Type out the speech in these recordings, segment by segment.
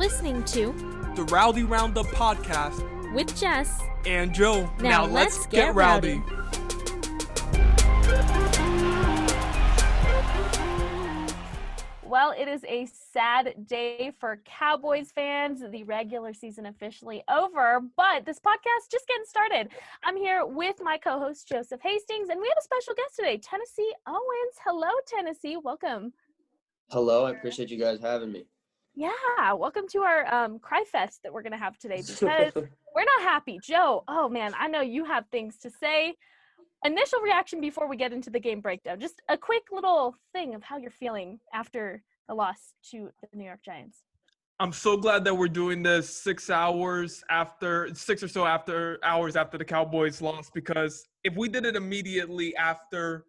listening to the Rowdy Roundup Podcast with Jess and Joe. Now let's get rowdy. Well, it is a sad day for Cowboys fans. The regular season officially over, but this podcast just getting started. I'm here with my co-host, Joseph Hastings, and we have a special guest today, Tennessee Owens. Hello, Tennessee. Welcome. Hello. I appreciate you guys having me. Yeah, welcome to our Cry Fest that we're going to have today because we're not happy. Joe, oh, man, I know you have things to say. Initial reaction before we get into the game breakdown. Just a quick little thing of how you're feeling after the loss to the New York Giants. I'm so glad that we're doing this 6 hours after the Cowboys lost, because if we did it immediately after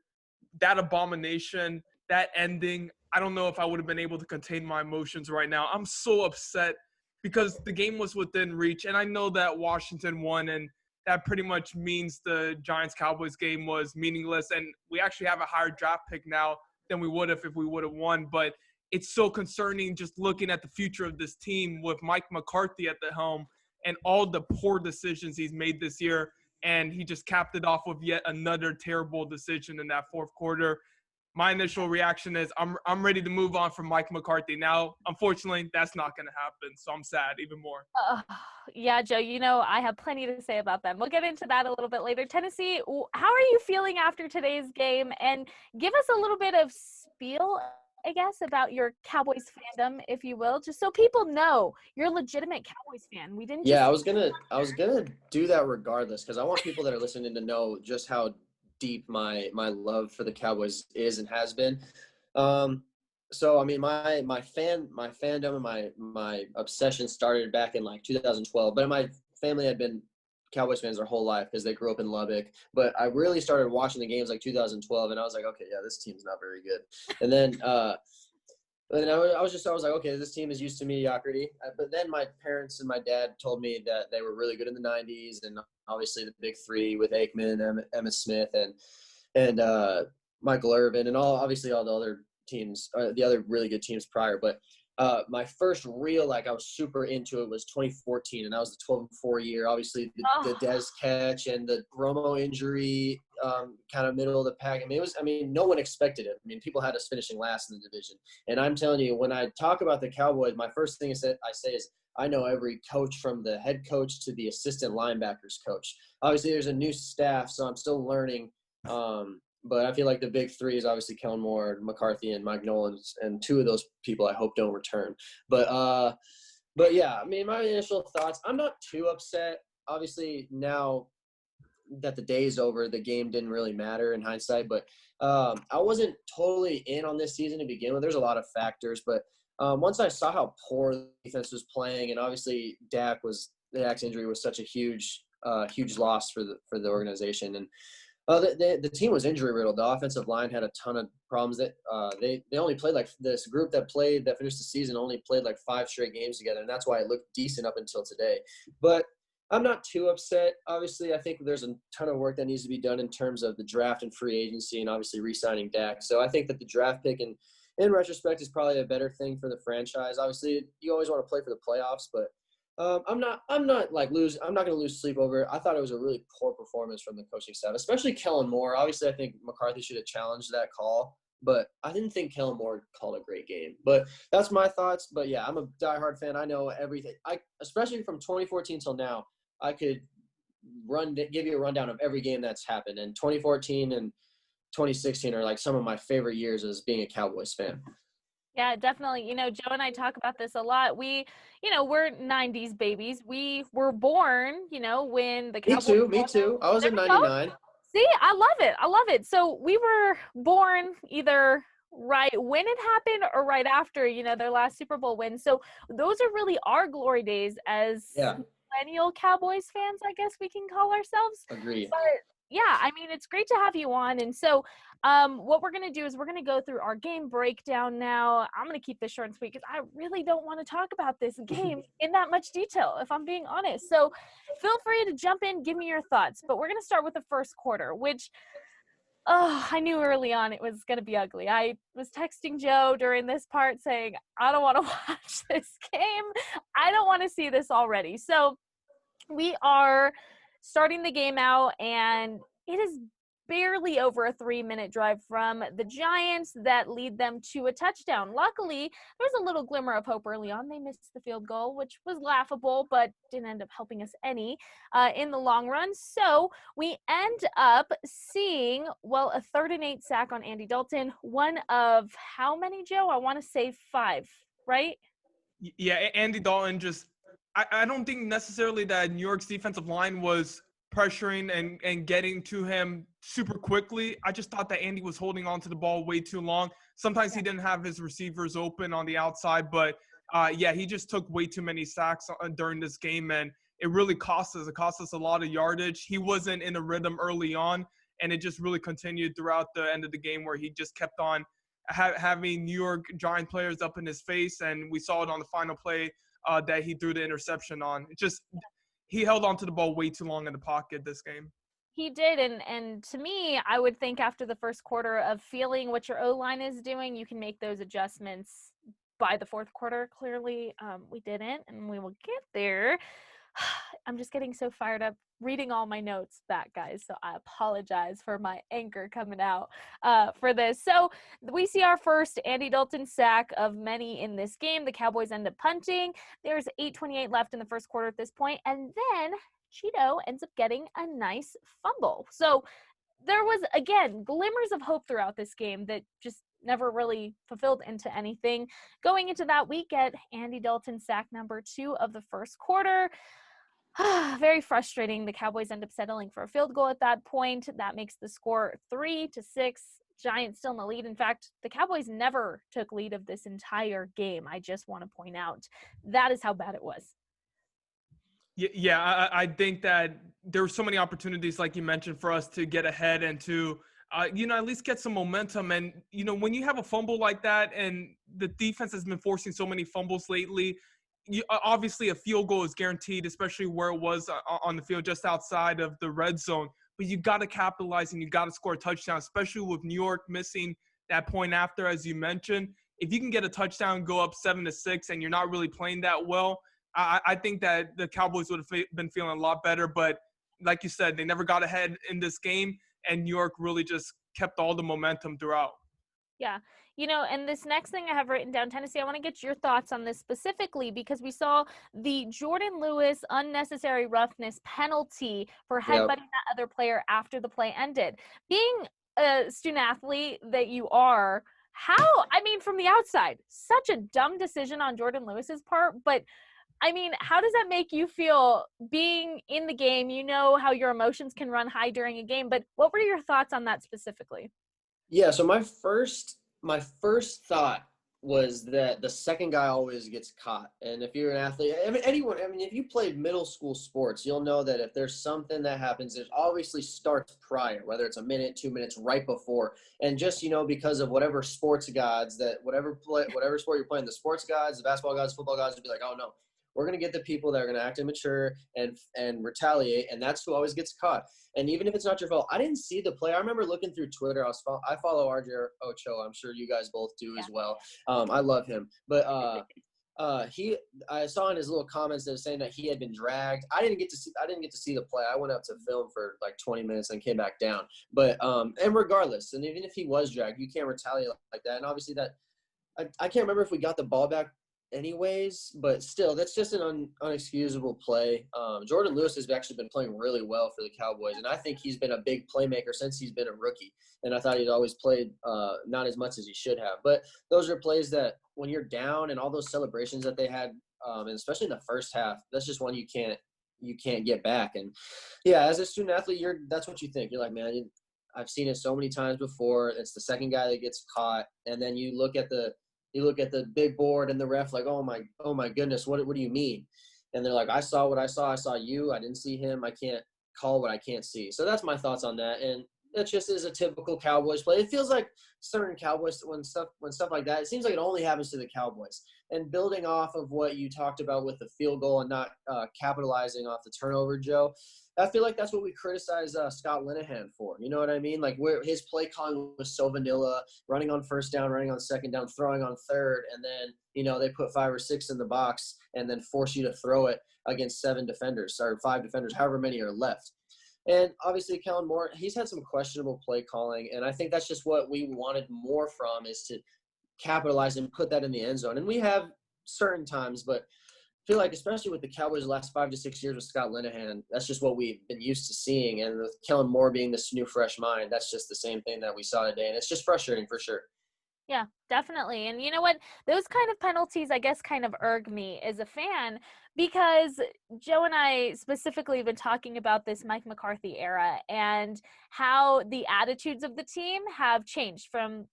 that abomination, that ending, I don't know if I would have been able to contain my emotions right now. I'm so upset because the game was within reach, and I know that Washington won, and that pretty much means the Giants-Cowboys game was meaningless, and we actually have a higher draft pick now than we would have if we would have won. But it's so concerning just looking at the future of this team with Mike McCarthy at the helm and all the poor decisions he's made this year, and he just capped it off with yet another terrible decision in that fourth quarter. My initial reaction is I'm ready to move on from Mike McCarthy. Now, unfortunately, that's not going to happen, so I'm sad even more. Yeah, Joe, you know, I have plenty to say about them. We'll get into that a little bit later. Tennessee, how are you feeling after today's game? And give us a little bit of spiel, I guess, about your Cowboys fandom, if you will, just so people know you're a legitimate Cowboys fan. We didn't. Yeah, I was gonna do that regardless, because I want people that are listening to know just how deep my love for the Cowboys is and has been. So I mean, my fandom and my obsession started back in like 2012, but my family had been Cowboys fans their whole life because they grew up in Lubbock. But I really started watching the games like 2012, and I was like, okay, yeah, this team's not very good. And then I was like, okay, this team is used to mediocrity. But then my parents and my dad told me that they were really good in the 90s, and obviously the big three with Aikman, Emmitt Smith, and Michael Irvin, and all the other teams, the other really good teams prior. But my first real, I was super into it was 2014, and that was the 12-4 year. Obviously, the Dez catch and the Romo injury, kind of middle of the pack. I mean, no one expected it. I mean, people had us finishing last in the division. And I'm telling you, when I talk about the Cowboys, my first thing I say is I know every coach from the head coach to the assistant linebackers coach. Obviously, there's a new staff, so I'm still learning. But I feel like the big three is obviously Kellen Moore, McCarthy, and Mike Nolan, and two of those people I hope don't return. But yeah, I mean, my initial thoughts, I'm not too upset. Obviously, now that the day's over, the game didn't really matter in hindsight. But I wasn't totally in on this season to begin with. There's a lot of factors. But once I saw how poor the defense was playing, and obviously Dak's injury was such a huge loss for the organization. And the team was injury riddled. The offensive line had a ton of problems. That they only played this group that finished the season only played 5 straight games together, and that's why it looked decent up until today. But I'm not too upset. Obviously, I think there's a ton of work that needs to be done in terms of the draft and free agency, and obviously re-signing Dak. So I think that the draft pick, in retrospect, is probably a better thing for the franchise. Obviously, you always want to play for the playoffs, but I'm not going to lose sleep over it. I thought it was a really poor performance from the coaching staff, especially Kellen Moore. Obviously, I think McCarthy should have challenged that call, but I didn't think Kellen Moore called a great game. But that's my thoughts. But yeah, I'm a diehard fan. I know everything. Especially from 2014 till now, I could give you a rundown of every game that's happened. And 2014 and 2016 are some of my favorite years as being a Cowboys fan. Yeah, definitely. You know, Joe and I talk about this a lot. We're 90s babies. We were born, when the Cowboys. Me too. I was in 99. See, I love it. So we were born either right when it happened or right after, their last Super Bowl win. So those are really our glory days as millennial Cowboys fans, I guess we can call ourselves. Agreed. But yeah, I mean, it's great to have you on. And so what we're going to do is we're going to go through our game breakdown now. I'm going to keep this short and sweet because I really don't want to talk about this game in that much detail, if I'm being honest. So feel free to jump in, give me your thoughts. But we're going to start with the first quarter, which Oh, I knew early on it was going to be ugly. I was texting Joe during this part saying, I don't want to watch this game. I don't want to see this already. So we are starting the game out, and it is barely over a 3-minute drive from the Giants that lead them to a touchdown. Luckily, there was a little glimmer of hope early on. They missed the field goal, which was laughable, but didn't end up helping us any in the long run. So we end up seeing, well, a 3rd and 8 sack on Andy Dalton. One of how many, Joe? I want to say 5, right? Yeah, Andy Dalton just I don't think necessarily that New York's defensive line was pressuring and getting to him super quickly. I just thought that Andy was holding on to the ball way too long. Sometimes he didn't have his receivers open on the outside, but he just took way too many sacks during this game, and it really cost us. It cost us a lot of yardage. He wasn't in a rhythm early on, and it just really continued throughout the end of the game where he just kept on having New York Giant players up in his face, and we saw it on the final play that he threw the interception on. It just he held on to the ball way too long in the pocket this game. He did, and to me, I would think after the first quarter of feeling what your O-line is doing, you can make those adjustments by the fourth quarter. Clearly, we didn't, and we will get there. I'm just getting so fired up reading all my notes back, guys, so I apologize for my anger coming out for this. So we see our first Andy Dalton sack of many in this game. The Cowboys end up punting. There's 8:28 left in the first quarter at this point, and then Cheeto ends up getting a nice fumble. So there was, again, glimmers of hope throughout this game that just never really fulfilled into anything. Going into that, we get Andy Dalton sack number 2 of the first quarter. Very frustrating. The Cowboys end up settling for a field goal at that point. That makes the score 3-6. Giants still in the lead. In fact, the Cowboys never took lead of this entire game. I just want to point out that is how bad it was. Yeah, I think that there were so many opportunities, like you mentioned, for us to get ahead and to, at least get some momentum. And, when you have a fumble like that, and the defense has been forcing so many fumbles lately, obviously a field goal is guaranteed, especially where it was on the field just outside of the red zone. But you got to capitalize and you got to score a touchdown, especially with New York missing that point after, as you mentioned. If you can get a touchdown, go up 7-6, and you're not really playing that well, I think that the Cowboys would have been feeling a lot better. But like you said, they never got ahead in this game, and New York really just kept all the momentum throughout. Yeah. And this next thing I have written down, Tennessee, I want to get your thoughts on this specifically because we saw the Jordan Lewis unnecessary roughness penalty for headbutting that other player after the play ended. Being a student athlete that you are, from the outside, such a dumb decision on Jordan Lewis's part, but how does that make you feel being in the game? You know how your emotions can run high during a game, but what were your thoughts on that specifically? Yeah, so my first thought was that the second guy always gets caught. And if you're an athlete, if you played middle school sports, you'll know that if there's something that happens, it obviously starts prior, whether it's a minute, 2 minutes, right before. And just, because of whatever sports gods whatever sport you're playing, the sports gods, the basketball gods, football gods would be like, oh no, we're going to get the people that are going to act immature and retaliate, and that's who always gets caught. And even if it's not your fault, I didn't see the play. I remember looking through Twitter. I follow RJ Ochoa. I'm sure you guys both do as well. I love him. But I saw in his little comments that was saying that he had been dragged. I didn't get to see the play. I went up to film for like 20 minutes and came back down. But and regardless, and even if he was dragged, you can't retaliate like that. And obviously that I can't remember if we got the ball back anyways, but still, that's just an unexcusable play. Jordan Lewis has actually been playing really well for the Cowboys, and I think he's been a big playmaker since he's been a rookie, and I thought he'd always played not as much as he should have. But those are plays that when you're down and all those celebrations that they had, and especially in the first half, that's just one you can't get back. And yeah, as a student athlete, that's what you think. You're like, man, I've seen it so many times before. It's the second guy that gets caught, and then you look at the big board and the ref like, oh my goodness, what do you mean? And they're like, I saw what I saw. I saw you. I didn't see him. I can't call what I can't see. So that's my thoughts on that. And That just is a typical Cowboys play. It feels like certain Cowboys when stuff like that. It seems like it only happens to the Cowboys. And building off of what you talked about with the field goal and not capitalizing off the turnover, Joe, I feel like that's what we criticize Scott Linehan for. You know what I mean? Like where his play calling was so vanilla, running on first down, running on second down, throwing on third, and then they put 5 or 6 in the box and then force you to throw it against 7 defenders or 5 defenders, however many are left. And obviously, Kellen Moore, he's had some questionable play calling, and I think that's just what we wanted more from is to capitalize and put that in the end zone. And we have certain times, but I feel like especially with the Cowboys the last 5 to 6 years with Scott Linehan, that's just what we've been used to seeing. And with Kellen Moore being this new fresh mind, that's just the same thing that we saw today. And it's just frustrating for sure. Yeah, definitely. And you know what? Those kind of penalties, I guess, kind of irk me as a fan because Joe and I specifically have been talking about this Mike McCarthy era and how the attitudes of the team have changed from,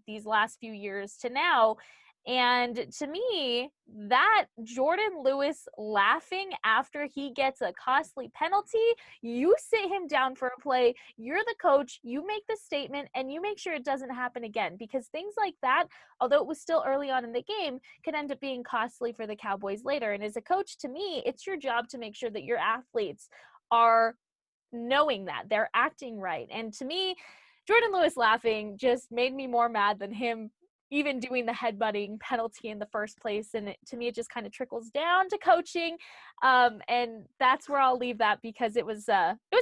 these last few years to now. And to me, that Jordan Lewis laughing after he gets a costly penalty, you sit him down for a play, you're the coach, you make the statement, and you make sure it doesn't happen again. Because things like that, although it was still early on in the game, could end up being costly for the Cowboys later. And as a coach, to me, it's your job to make sure that your athletes are knowing that, they're acting right. And to me, Jordan Lewis laughing just made me more mad than him even doing the headbutting penalty in the first place. And to me, it just kind of trickles down to coaching. And that's where I'll leave that because it was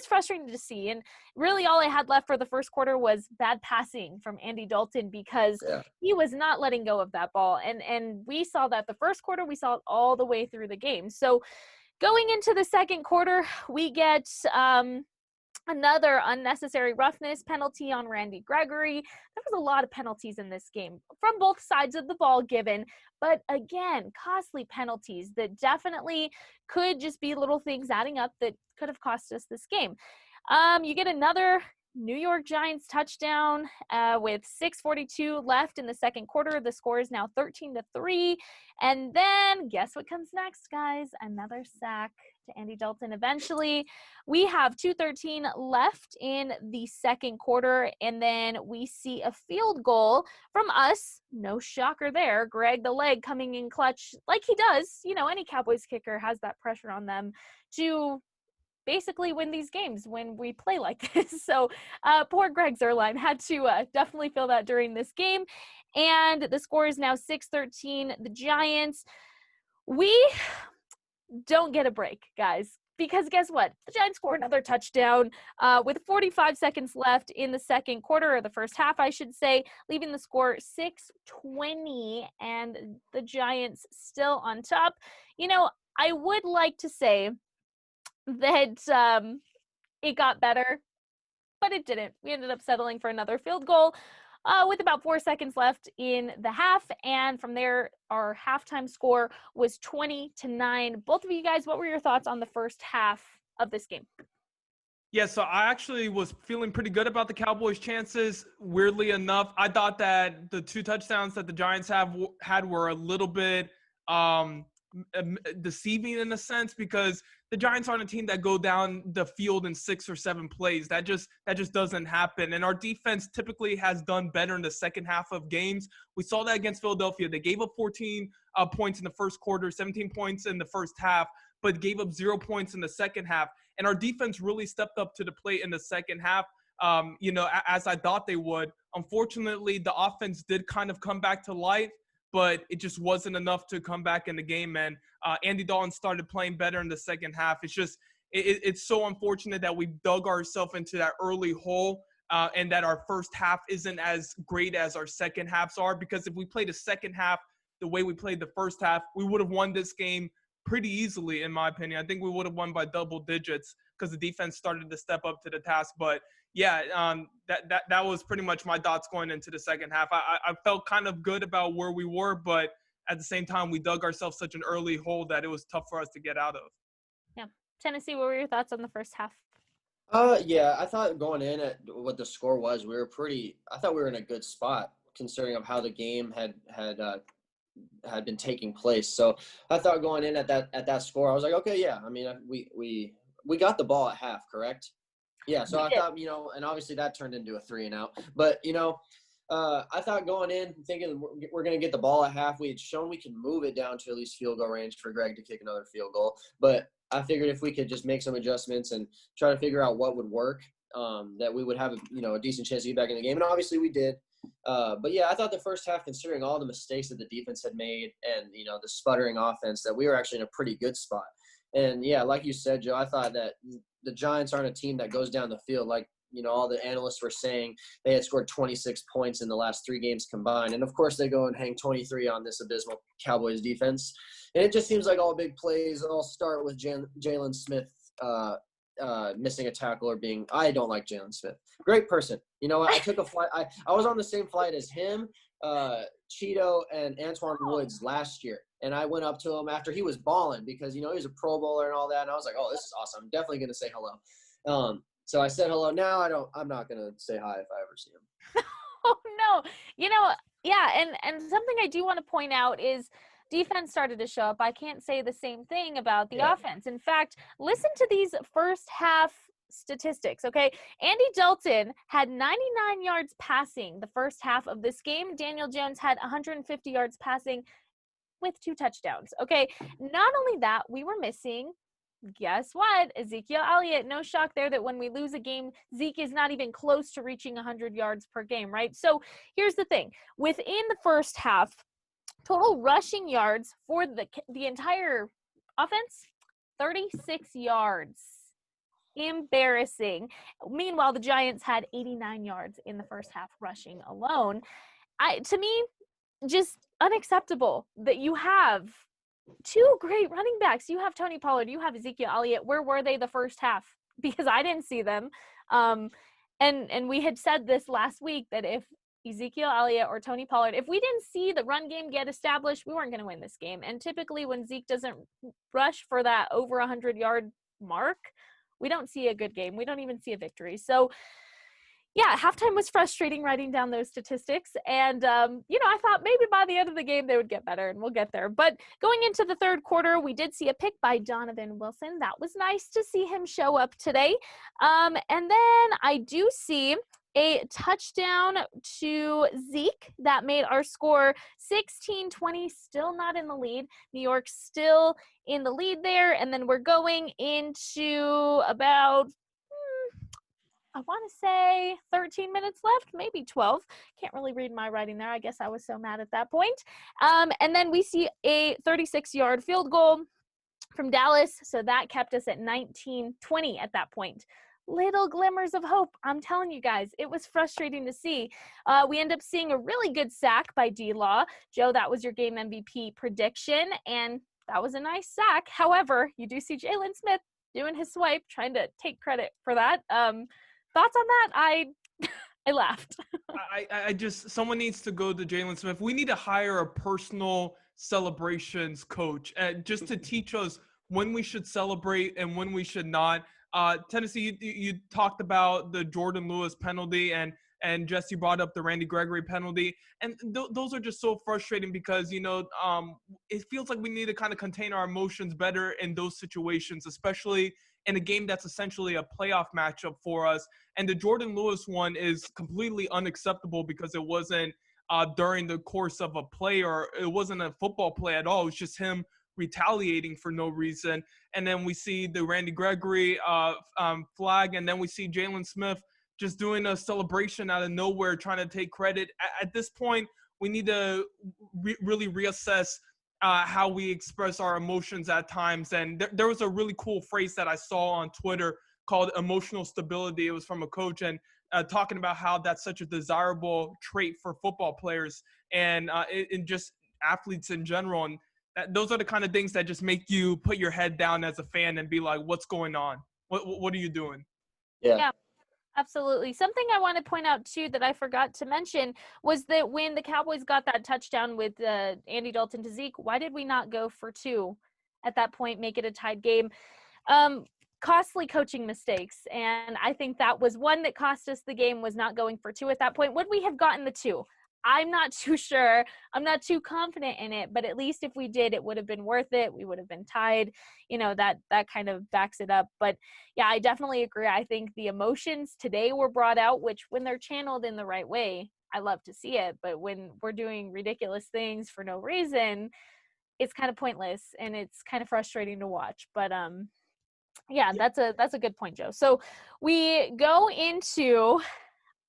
frustrating to see. And really all I had left for the first quarter was bad passing from Andy Dalton because he was not letting go of that ball. And we saw that the first quarter, we saw it all the way through the game. So going into the second quarter, we get another unnecessary roughness penalty on Randy Gregory. There was a lot of penalties in this game from both sides of the ball given, but again, costly penalties that definitely could just be little things adding up that could have cost us this game. You get another New York Giants touchdown with 6:42 left in the second quarter. The score is now 13-3. And then guess what comes next, guys? Another sack to Andy Dalton eventually. We have 2:13 left in the second quarter, and then we see a field goal from us. No shocker there. Greg the Leg coming in clutch like he does. Any Cowboys kicker has that pressure on them to basically win these games when we play like this. So poor Greg Zuerlein had to definitely feel that during this game. And the score is now 6-13. The Giants, we don't get a break, guys, because guess what? The Giants score another touchdown with 45 seconds left in the second quarter, or the first half, I should say, leaving the score 6-20, and the Giants still on top. I would like to say that it got better, but it didn't. We ended up settling for another field goal with about 4 seconds left in the half, and from there, our halftime score was 20-9. Both of you guys, what were your thoughts on the first half of this game? Yeah, so I actually was feeling pretty good about the Cowboys' chances. Weirdly enough, I thought that the 2 touchdowns that the Giants had were a little bit deceiving in a sense because the Giants aren't a team that go down the field in 6 or 7 plays. That just doesn't happen. And our defense typically has done better in the second half of games. We saw that against Philadelphia. They gave up 14 points in the first quarter, 17 points in the first half, but gave up 0 points in the second half. And our defense really stepped up to the plate in the second half, as I thought they would. Unfortunately, the offense did kind of come back to life, but it just wasn't enough to come back in the game, man. Andy Dalton started playing better in the second half. It's just it's so unfortunate that we dug ourselves into that early hole and that our first half isn't as great as our second halves are, because if we played the second half the way we played the first half, we would have won this game pretty easily, in my opinion. I think we would have won by double digits because the defense started to step up to the task. But yeah, that was pretty much my thoughts going into the second half. I felt kind of good about where we were, but at the same time, we dug ourselves such an early hole that it was tough for us to get out of. Yeah. Tennessee, what were your thoughts on the first half? Yeah, I thought going in at what the score was, I thought we were in a good spot considering of how the game had been taking place. So I thought going in at that score, I was like, okay, yeah. I mean, we got the ball at half, correct? Yeah, so I thought, and obviously that turned into a 3-and-out. But, I thought going in thinking we're going to get the ball at half. We had shown we can move it down to at least field goal range for Greg to kick another field goal. But I figured if we could just make some adjustments and try to figure out what would work, that we would have a decent chance to get back in the game. And obviously we did. But yeah, I thought the first half, considering all the mistakes that the defense had made and, the sputtering offense, that we were actually in a pretty good spot. And yeah, like you said, Joe, I thought that the Giants aren't a team that goes down the field. Like, all the analysts were saying they had scored 26 points in the last 3 games combined. And of course they go and hang 23 on this abysmal Cowboys defense. And it just seems like all big plays all start with Jalen Smith, missing a tackle or being – I don't like Jalen Smith. Great person. I took a flight. I was on the same flight as him, Cheeto, and Antoine Woods last year. And I went up to him after he was balling because, he was a Pro Bowler and all that. And I was like, oh, this is awesome. I'm definitely going to say hello. So I said hello. Now I'm not going to say hi if I ever see him. Oh, no. Yeah, and something I do want to point out is – defense started to show up. I can't say the same thing about the offense. In fact, listen to these first half statistics, okay? Andy Dalton had 99 yards passing the first half of this game. Daniel Jones had 150 yards passing with 2 touchdowns, okay? Not only that, we were missing, guess what? Ezekiel Elliott. No shock there that when we lose a game, Zeke is not even close to reaching 100 yards per game, right? So here's the thing. Within the first half, total rushing yards for the entire offense, 36 yards. Embarrassing. Meanwhile, the Giants had 89 yards in the first half rushing alone. To me, just unacceptable that you have 2 great running backs. You have Tony Pollard. You have Ezekiel Elliott. Where were they the first half? Because I didn't see them. And we had said this last week that if Ezekiel Elliott or Tony Pollard, if we didn't see the run game get established, we weren't going to win this game. And typically when Zeke doesn't rush for that over 100-yard mark, we don't see a good game. We don't even see a victory. So, yeah, halftime was frustrating writing down those statistics. And, I thought maybe by the end of the game they would get better, and we'll get there. But going into the third quarter, we did see a pick by Donovan Wilson. That was nice to see him show up today. And then I do see a touchdown to Zeke that made our score 16-20, still not in the lead. New York still in the lead there. And then we're going into about, I want to say 13 minutes left, maybe 12. Can't really read my writing there. I guess I was so mad at that point. And then we see a 36-yard field goal from Dallas. So that kept us at 19-20 at that point. Little glimmers of hope. I'm telling you guys, it was frustrating to see. We end up seeing a really good sack by D-Law. Joe, that was your game MVP prediction, and that was a nice sack. However, you do see Jalen Smith doing his swipe, trying to take credit for that. Thoughts on that? I laughed. I just, someone needs to go to Jalen Smith. We need to hire a personal celebrations coach just to teach us when we should celebrate and when we should not. Tennessee, you talked about the Jordan Lewis penalty, and Jesse brought up the Randy Gregory penalty, and those are just so frustrating because it feels like we need to kind of contain our emotions better in those situations, especially in a game that's essentially a playoff matchup for us. And the Jordan Lewis one is completely unacceptable because it wasn't during the course of a play, or it wasn't a football play at all. It was just him retaliating for no reason. And then we see the Randy Gregory flag, and then we see Jalen Smith just doing a celebration out of nowhere, trying to take credit. At this point, we need to really reassess how we express our emotions at times. And there was a really cool phrase that I saw on Twitter called emotional stability. It was from a coach, and talking about how that's such a desirable trait for football players and in just athletes in general. And those are the kind of things that just make you put your head down as a fan and be like, what's going on? What are you doing? Yeah, absolutely. Something I want to point out, too, that I forgot to mention was that when the Cowboys got that touchdown with Andy Dalton to Zeke, why did we not go for 2 at that point, make it a tied game? Costly coaching mistakes. And I think that was one that cost us the game, was not going for 2 at that point. Would we have gotten the 2? I'm not too sure. I'm not too confident in it, but at least if we did, it would have been worth it. We would have been tied. That kind of backs it up. But yeah, I definitely agree. I think the emotions today were brought out, which when they're channeled in the right way, I love to see it. But when we're doing ridiculous things for no reason, it's kind of pointless and it's kind of frustrating to watch. But yeah, that's a good point, Joe. So we go into,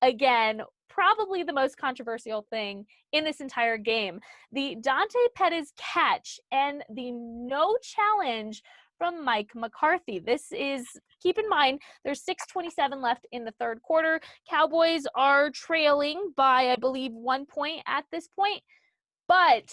again, probably the most controversial thing in this entire game, the Dante Pettis catch and the no challenge from Mike McCarthy. This is, keep in mind, there's 6:27 left in the third quarter. Cowboys are trailing by, I believe, 1 point at this point, but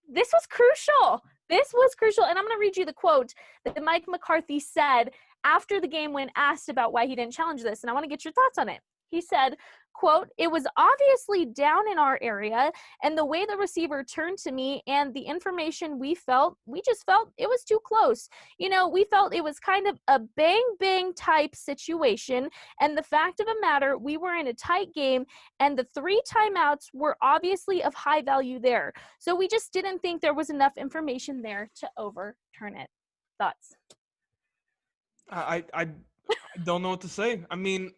this was crucial. This was crucial, and I'm going to read you the quote that Mike McCarthy said after the game when asked about why he didn't challenge this, and I want to get your thoughts on it. He said, quote, "It was obviously down in our area, and the way the receiver turned to me and the information we just felt it was too close. We felt it was kind of a bang-bang type situation, and the fact of the matter, we were in a tight game, and the 3 timeouts were obviously of high value there. So we just didn't think there was enough information there to overturn it." Thoughts? I don't know what to say. I mean,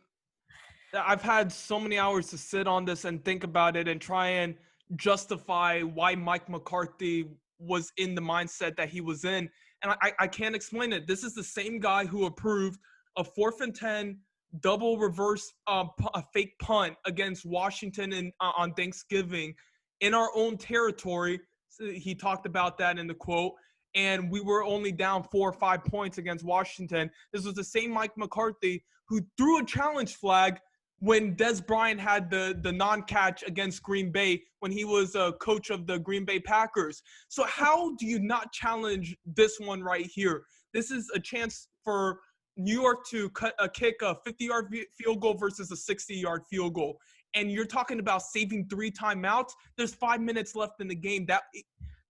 I've had so many hours to sit on this and think about it and try and justify why Mike McCarthy was in the mindset that he was in. And I can't explain it. This is the same guy who approved a 4th and 10 double reverse a fake punt against Washington on Thanksgiving in our own territory. He talked about that in the quote. And we were only down 4 or 5 points against Washington. This was the same Mike McCarthy who threw a challenge flag when Des Bryant had the non-catch against Green Bay when he was a coach of the Green Bay Packers. So how do you not challenge this one right here? This is a chance for New York to kick a 50-yard field goal versus a 60-yard field goal. And you're talking about saving 3 timeouts. There's 5 minutes left in the game.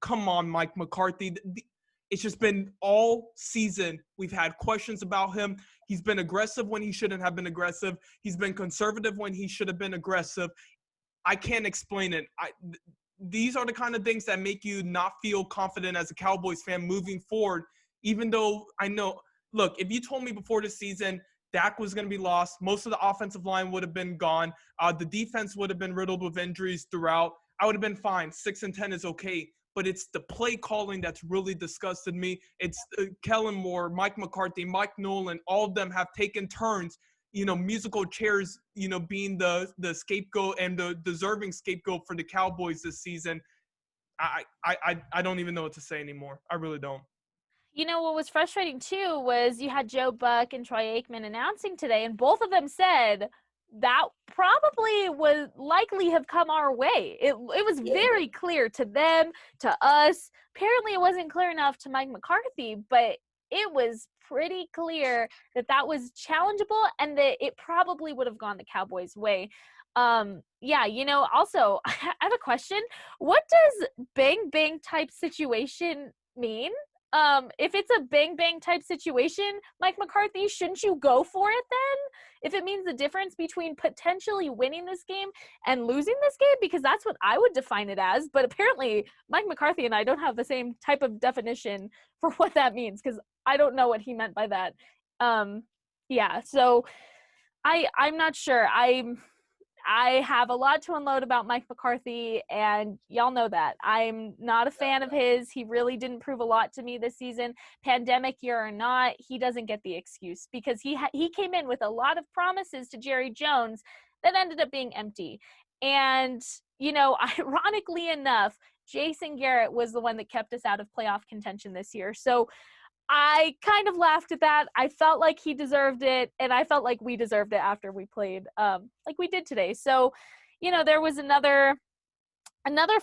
Come on, Mike McCarthy. It's just been all season. We've had questions about him. He's been aggressive when he shouldn't have been aggressive. He's been conservative when he should have been aggressive. I can't explain it. These are the kind of things that make you not feel confident as a Cowboys fan moving forward, even though I know, look, if you told me before the season Dak was going to be lost, most of the offensive line would have been gone, the defense would have been riddled with injuries throughout, I would have been fine. 6-10 is okay. But it's the play calling that's really disgusted me. It's Kellen Moore, Mike McCarthy, Mike Nolan, all of them have taken turns, musical chairs, being the scapegoat and the deserving scapegoat for the Cowboys this season. I don't even know what to say anymore. I really don't. What was frustrating too was you had Joe Buck and Troy Aikman announcing today, and both of them said that probably would likely have come our way. It was very clear to them, to us. Apparently it wasn't clear enough to Mike McCarthy, but it was pretty clear that was challengeable and that it probably would have gone the Cowboys' way. Also, I have a question. What does bang bang type situation mean? If it's a bang bang type situation, Mike McCarthy, shouldn't you go for it then? If it means the difference between potentially winning this game and losing this game, because that's what I would define it as. But apparently Mike McCarthy and I don't have the same type of definition for what that means, because I don't know what he meant by that. So I'm not sure. I have a lot to unload about Mike McCarthy, and y'all know that. I'm not a fan of his. He really didn't prove a lot to me this season. Pandemic year or not, he doesn't get the excuse, because he came in with a lot of promises to Jerry Jones that ended up being empty. And, ironically enough, Jason Garrett was the one that kept us out of playoff contention this year. So I kind of laughed at that. I felt like he deserved it, and I felt like we deserved it after we played like we did today. So, there was another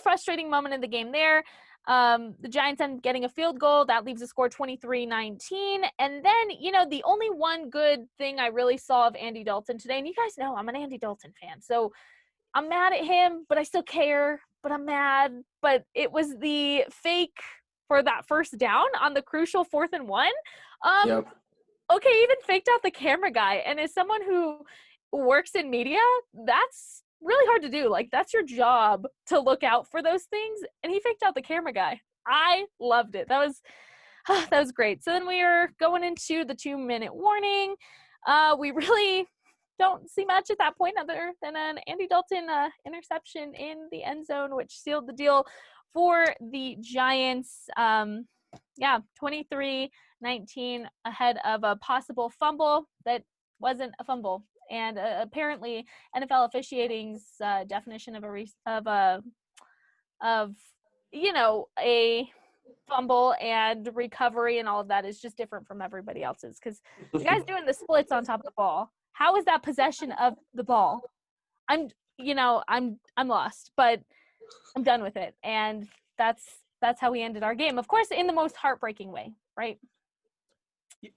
frustrating moment in the game there. The Giants end up getting a field goal. That leaves the score 23-19. And then, the only one good thing I really saw of Andy Dalton today, and you guys know I'm an Andy Dalton fan, so I'm mad at him, but I still care, but I'm mad. But it was the fake for that first down on the crucial 4th and 1. Yep. Okay, even faked out the camera guy. And as someone who works in media, that's really hard to do. Like, that's your job to look out for those things. And he faked out the camera guy. I loved it. That was great. So then we are going into the 2-minute warning. We really don't see much at that point other than an Andy Dalton interception in the end zone, which sealed the deal for the Giants. 23-19 ahead of a possible fumble that wasn't a fumble. And apparently NFL officiating's definition of a fumble and recovery and all of that is just different from everybody else's, because the guy's doing the splits on top of the ball. How is that possession of the ball? I'm lost, but I'm done with it. And that's how we ended our game. Of course, in the most heartbreaking way, right?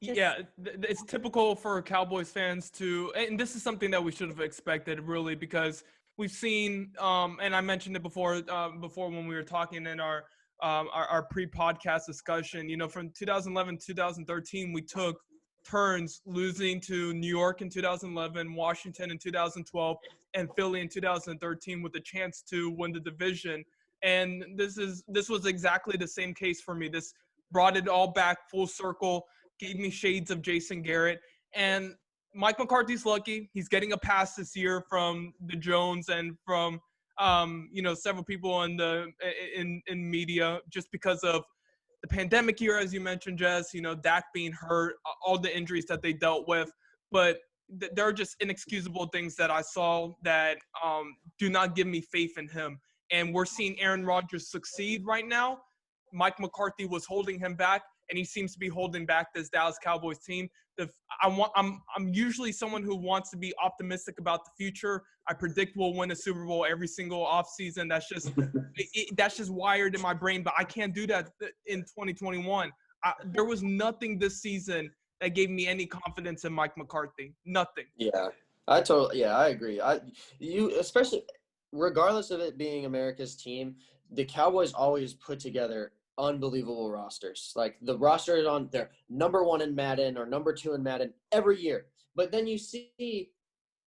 It's typical for Cowboys fans to, and this is something that we should have expected, really, because we've seen, and I mentioned it before when we were talking in our pre-podcast discussion, from 2011, 2013, we took turns losing to New York in 2011, Washington in 2012, and Philly in 2013 with a chance to win the division. And this was exactly the same case for me. This brought it all back full circle, gave me shades of Jason Garrett. And Mike McCarthy's lucky. He's getting a pass this year from the Jones and from several people in media, just because of the pandemic year, as you mentioned, Jess, Dak being hurt, all the injuries that they dealt with. But there are just inexcusable things that I saw that do not give me faith in him. And we're seeing Aaron Rodgers succeed right now. Mike McCarthy was holding him back, and he seems to be holding back this Dallas Cowboys team. I'm usually someone who wants to be optimistic about the future. I predict we'll win a Super Bowl every single offseason. That's just wired in my brain, but I can't do that in 2021. There was nothing this season that gave me any confidence in Mike McCarthy. Nothing. Yeah, I agree. Especially regardless of it being America's team, the Cowboys always put together unbelievable rosters. Like, the roster is on their number 1 in Madden or number 2 in Madden every year. But then you see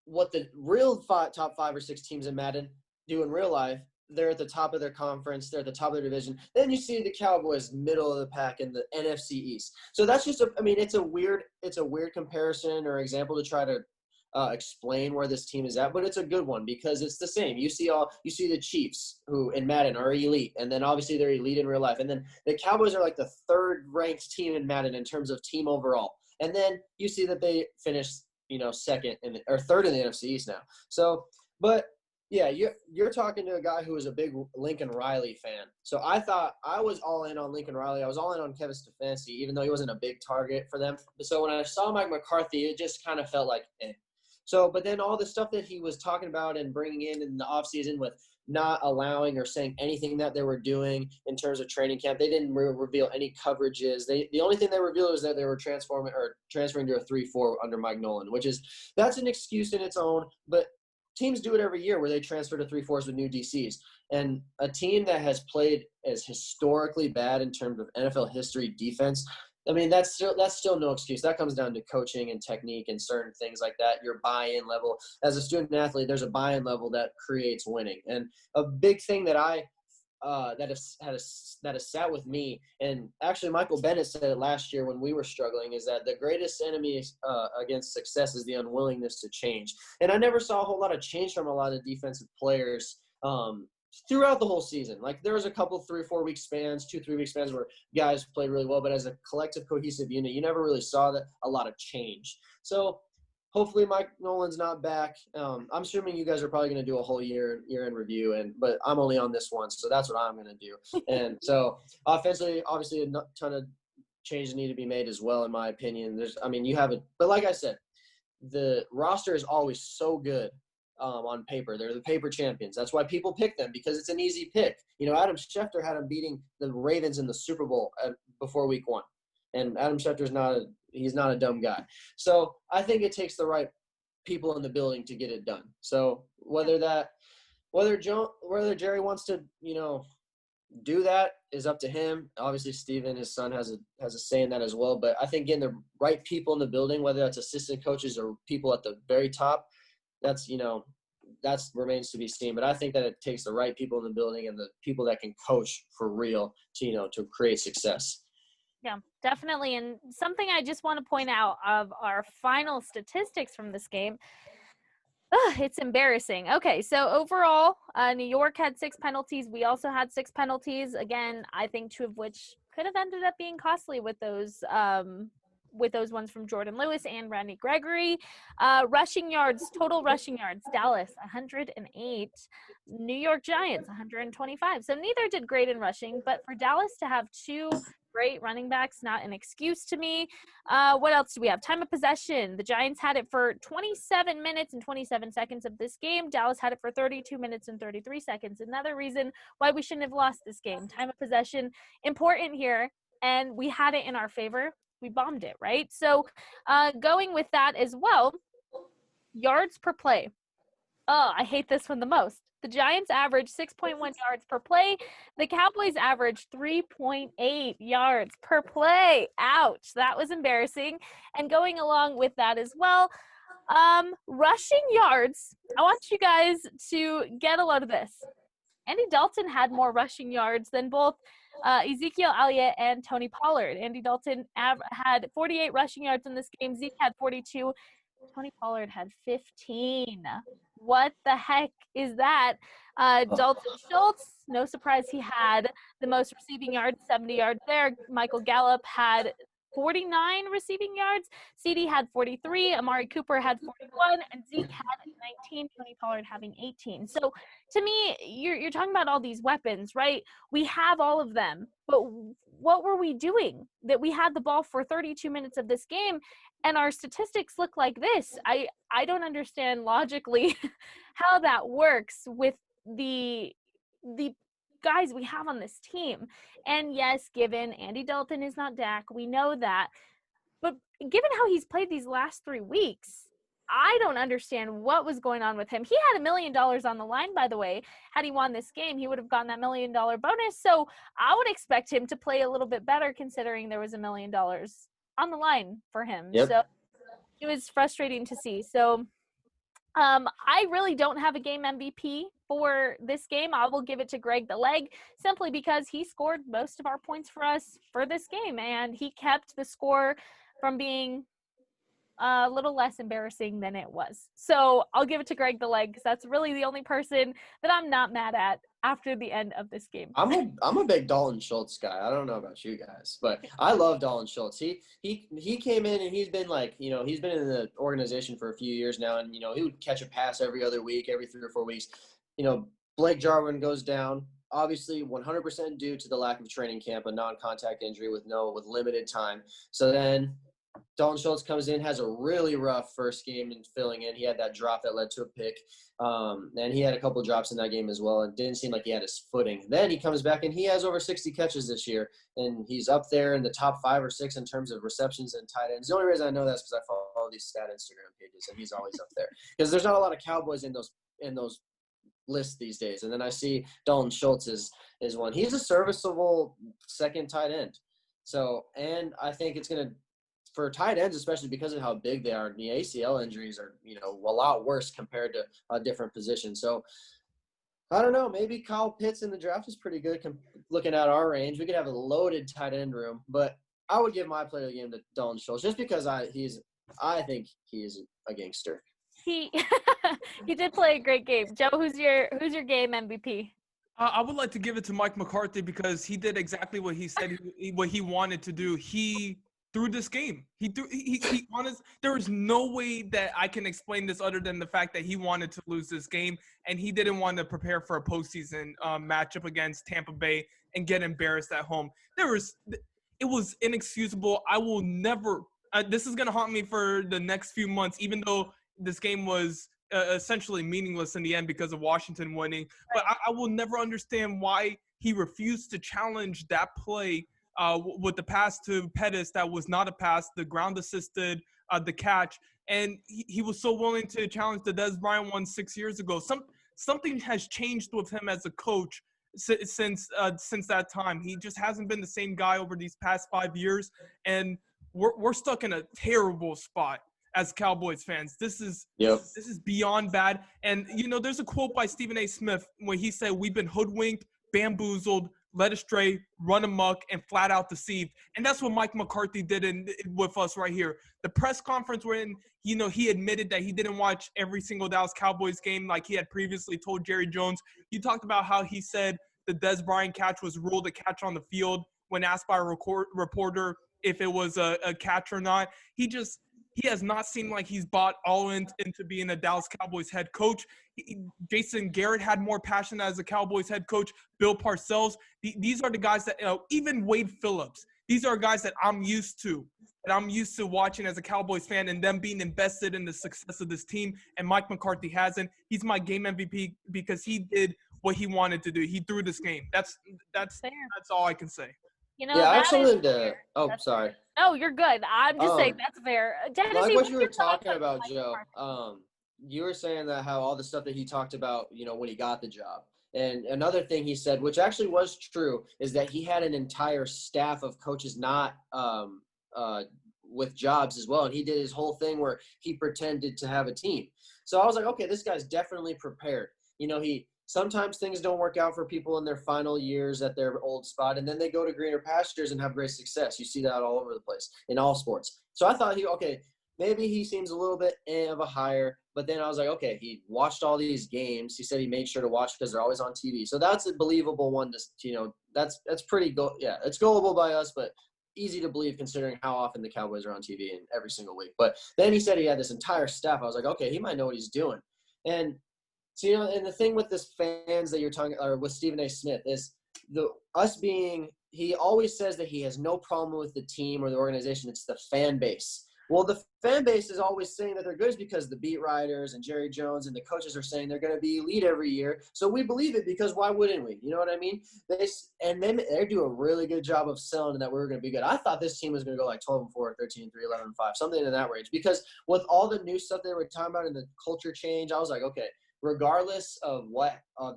what the real top 5 or 6 teams in Madden do in real life. They're at the top of their conference. They're at the top of their division. Then you see the Cowboys middle of the pack in the NFC East. So that's just it's a weird comparison or example to try to explain where this team is at, but it's a good one because it's the same. You see the Chiefs, who in Madden are elite, and then obviously they're elite in real life, and then the Cowboys are like the 3rd ranked team in Madden in terms of team overall, and then you see that they finished 2nd or 3rd in the NFC East now. So, but yeah, you're talking to a guy who is a big Lincoln Riley fan. So I thought I was all in on Lincoln Riley. I was all in on Kevin Stefanski, even though he wasn't a big target for them. So when I saw Mike McCarthy, it just kind of felt like eh. So, but then all the stuff that he was talking about and bringing in the offseason with not allowing or saying anything that they were doing in terms of training camp, they didn't reveal any coverages. The only thing they revealed was that they were transferring to a 3-4 under Mike Nolan, that's an excuse in its own. But teams do it every year where they transfer to 3-4s with new DCs. And a team that has played as historically bad in terms of NFL history defense, I mean, that's still no excuse. That comes down to coaching and technique and certain things like that. Your buy-in level as a student athlete, there's a buy-in level that creates winning. And a big thing that that has sat with me, and actually Michael Bennett said it last year when we were struggling, is that the greatest enemy against success is the unwillingness to change. And I never saw a whole lot of change from a lot of defensive players throughout the whole season. Like, there was a couple 3 or 4 week spans, 2-3 week spans where guys played really well, but as a collective cohesive unit, you never really saw a lot of change. So hopefully Mike Nolan's not back. I'm assuming you guys are probably going to do a whole year-end review, but I'm only on this one, so that's what I'm going to do. And so offensively, obviously a ton of changes need to be made as well, in my opinion. But like I said, the roster is always so good. On paper, they're the paper champions. That's why people pick them, because it's an easy pick. Adam Schefter had them beating the Ravens in the Super Bowl before Week 1, and Adam Schefter's he's not a dumb guy. So I think it takes the right people in the building to get it done. So whether Jerry wants to do that is up to him. Obviously, Steven, his son, has a say in that as well. But I think getting the right people in the building, whether that's assistant coaches or people at the very top, that's that remains to be seen. But I think that it takes the right people in the building and the people that can coach for real to, to create success. Yeah, definitely. And something I just want to point out of our final statistics from this game, it's embarrassing. Okay, so overall, New York had 6 penalties. We also had 6 penalties. Again, I think 2 of which could have ended up being costly with those ones from Jordan Lewis and Randy Gregory. Rushing yards, total rushing yards, Dallas 108, New York Giants 125. So neither did great in rushing, but for Dallas to have 2 great running backs, not an excuse to me. What else do we have? Time of possession. The Giants had it for 27 minutes and 27 seconds of this game. Dallas had it for 32 minutes and 33 seconds. Another reason why we shouldn't have lost this game. Time of possession, important here, and we had it in our favor. We bombed it, right? So going with that as well, yards per play. Oh, I hate this one the most. The Giants averaged 6.1 yards per play. The Cowboys averaged 3.8 yards per play. Ouch, that was embarrassing. And going along with that as well, rushing yards. I want you guys to get a load of this. Andy Dalton had more rushing yards than both Ezekiel Elliott and Tony Pollard. Andy Dalton had 48 rushing yards in this game. Zeke had 42. Tony Pollard had 15. What the heck is that? Dalton Schultz, no surprise he had the most receiving yards, 70 yards there. Michael Gallup had 49 receiving yards. CD had 43. Amari Cooper had 41. And Zeke had 19. Tony Pollard having 18. So to me, you're talking about all these weapons, right? We have all of them. But what were we doing that we had the ball for 32 minutes of this game and our statistics look like this? I don't understand logically how that works with the guys we have on this team. And yes, given Andy Dalton is not Dak, we know that. But given how he's played these last 3 weeks, I don't understand what was going on with him. He had $1 million on the line, by the way. Had he won this game, he would have gotten that $1 million bonus. So I would expect him to play a little bit better considering there was $1 million on the line for him. Yep. So it was frustrating to see. So I really don't have a game MVP for this game. I will give it to Greg the Leg simply because he scored most of our points for us for this game, and he kept the score from being a little less embarrassing than it was. So I'll give it to Greg the Leg because that's really the only person that I'm not mad at after the end of this game. I'm a big Dalton Schultz guy. I don't know about you guys, but I love Dalton Schultz. He came in and he's been like, he's been in the organization for a few years now, and he would catch a pass every other week, every 3 or 4 weeks. Blake Jarwin goes down, obviously 100% due to the lack of training camp, a non-contact injury with limited time. So then Dalton Schultz comes in, has a really rough first game in filling in. He had that drop that led to a pick. And he had a couple drops in that game as well. And didn't seem like he had his footing. Then he comes back and he has over 60 catches this year. And he's up there in the top 5 or 6 in terms of receptions and tight ends. The only reason I know that's because I follow these stat Instagram pages and he's always up there. Because there's not a lot of Cowboys in those lists these days. And then I see Dalton Schultz is one. He's a serviceable second tight end. So, and I think it's going to, for tight ends, especially because of how big they are, the ACL injuries are, a lot worse compared to a different position. So I don't know, maybe Kyle Pitts in the draft is pretty good looking at our range. We could have a loaded tight end room, but I would give my player of the game to Dalton Schultz just because I think he's a gangster. He did play a great game. Joe, who's your game MVP? I would like to give it to Mike McCarthy because he did exactly what he said what he wanted to do. He threw this game. He honest. There is no way that I can explain this other than the fact that he wanted to lose this game and he didn't want to prepare for a postseason matchup against Tampa Bay and get embarrassed at home. It was inexcusable. I will never. This is gonna haunt me for the next few months, even though this game was essentially meaningless in the end because of Washington winning. But I will never understand why he refused to challenge that play. With the pass to Pettis, that was not a pass, the ground assisted, the catch, and he was so willing to challenge the Dez Bryant one 6 years ago. Something has changed with him as a coach since that time. He just hasn't been the same guy over these past 5 years, and we're stuck in a terrible spot. as Cowboys fans. This is beyond bad. And, there's a quote by Stephen A. Smith where he said, "We've been hoodwinked, bamboozled, led astray, run amok, and flat out deceived." And that's what Mike McCarthy did with us right here. The press conference wherein, he admitted that he didn't watch every single Dallas Cowboys game like he had previously told Jerry Jones. He talked about how he said the Dez Bryant catch was ruled a catch on the field when asked by a reporter if it was a catch or not. He has not seemed like he's bought all into being a Dallas Cowboys head coach. Jason Garrett had more passion as a Cowboys head coach. Bill Parcells. These are the guys that, even Wade Phillips. These are guys that I'm used to. And I'm used to watching as a Cowboys fan and them being invested in the success of this team. And Mike McCarthy hasn't. He's my game MVP because he did what he wanted to do. He threw this game. That's all I can say. I actually wanted to. Oh, sorry. No, you're good. I'm just saying that's fair. Tennessee, like what you were talking about, Joe. You were saying that how all the stuff that he talked about, when he got the job. And another thing he said, which actually was true, is that he had an entire staff of coaches not with jobs as well. And he did his whole thing where he pretended to have a team. So I was like, okay, this guy's definitely prepared. Sometimes things don't work out for people in their final years at their old spot, and then they go to greener pastures and have great success. You see that all over the place in all sports. So I thought maybe he seems a little bit of a hire, but then I was like, okay, he watched all these games. He said he made sure to watch because they're always on TV. So that's a believable one that's pretty it's gullible by us, but easy to believe considering how often the Cowboys are on TV and every single week. But then he said he had this entire staff. I was like, okay, he might know what he's doing. And so, and the thing with this fans that you're talking, or with Stephen A. Smith, is he always says that he has no problem with the team or the organization. It's the fan base. Well, the fan base is always saying that they're good because the beat writers and Jerry Jones and the coaches are saying they're going to be elite every year. So we believe it because why wouldn't we? You know what I mean? They do a really good job of selling that we're going to be good. I thought this team was going to go like 12-4, 13-3, 11-5, something in that range. Because with all the new stuff they were talking about and the culture change, I was like, okay, regardless of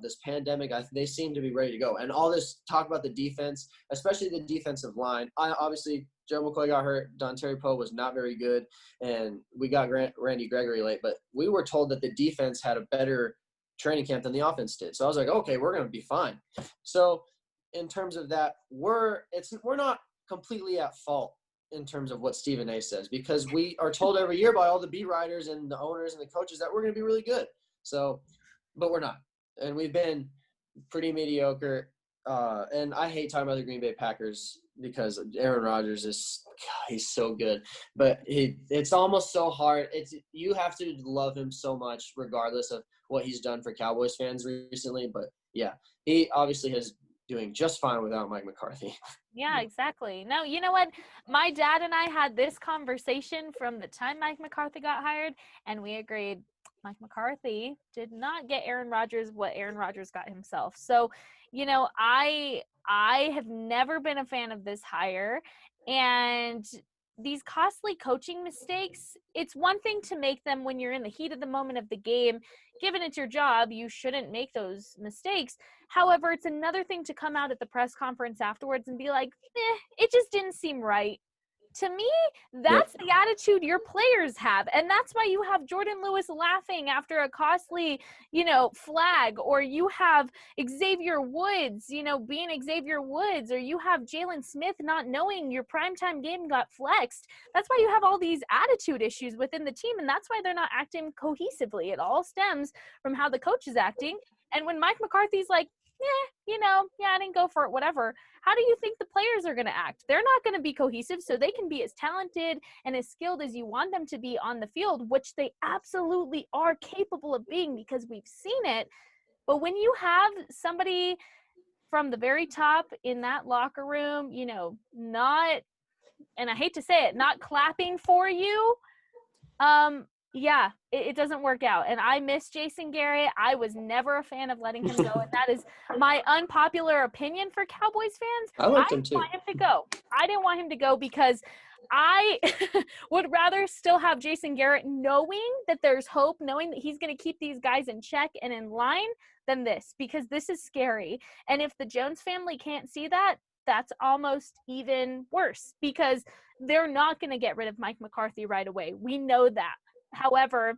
this pandemic, they seem to be ready to go. And all this talk about the defense, especially the defensive line. Obviously, Joe McCoy got hurt. Dontari Poe was not very good. And we got Randy Gregory late. But we were told that the defense had a better training camp than the offense did. So I was like, okay, we're going to be fine. So in terms of that, we're not completely at fault in terms of what Stephen A. says, because we are told every year by all the beat writers and the owners and the coaches that we're going to be really good. So, but we're not. And we've been pretty mediocre. And I hate talking about the Green Bay Packers because Aaron Rodgers he's so good. But it's almost so hard. You have to love him so much regardless of what he's done for Cowboys fans recently. But, yeah, he obviously is doing just fine without Mike McCarthy. Yeah, exactly. No, you know what? My dad and I had this conversation from the time Mike McCarthy got hired, and we agreed Mike McCarthy did not get Aaron Rodgers what Aaron Rodgers got himself. So, I have never been a fan of this hire, and these costly coaching mistakes, it's one thing to make them when you're in the heat of the moment of the game. Given it's your job, you shouldn't make those mistakes. However, it's another thing to come out at the press conference afterwards and be like, it just didn't seem right. To me, that's the attitude your players have. And that's why you have Jordan Lewis laughing after a costly, flag, or you have Xavier Woods, being Xavier Woods, or you have Jalen Smith not knowing your primetime game got flexed. That's why you have all these attitude issues within the team. And that's why they're not acting cohesively. It all stems from how the coach is acting. And when Mike McCarthy's like, I didn't go for it, whatever. How do you think the players are going to act? They're not going to be cohesive, so they can be as talented and as skilled as you want them to be on the field, which they absolutely are capable of being because we've seen it. But when you have somebody from the very top in that locker room, not, and I hate to say it, not clapping for you, it doesn't work out. And I miss Jason Garrett. I was never a fan of letting him go. And that is my unpopular opinion for Cowboys fans. I liked him too. I didn't want him to go. I didn't want him to go because I would rather still have Jason Garrett knowing that there's hope, knowing that he's going to keep these guys in check and in line than this, because this is scary. And if the Jones family can't see that, that's almost even worse because they're not going to get rid of Mike McCarthy right away. We know that. However,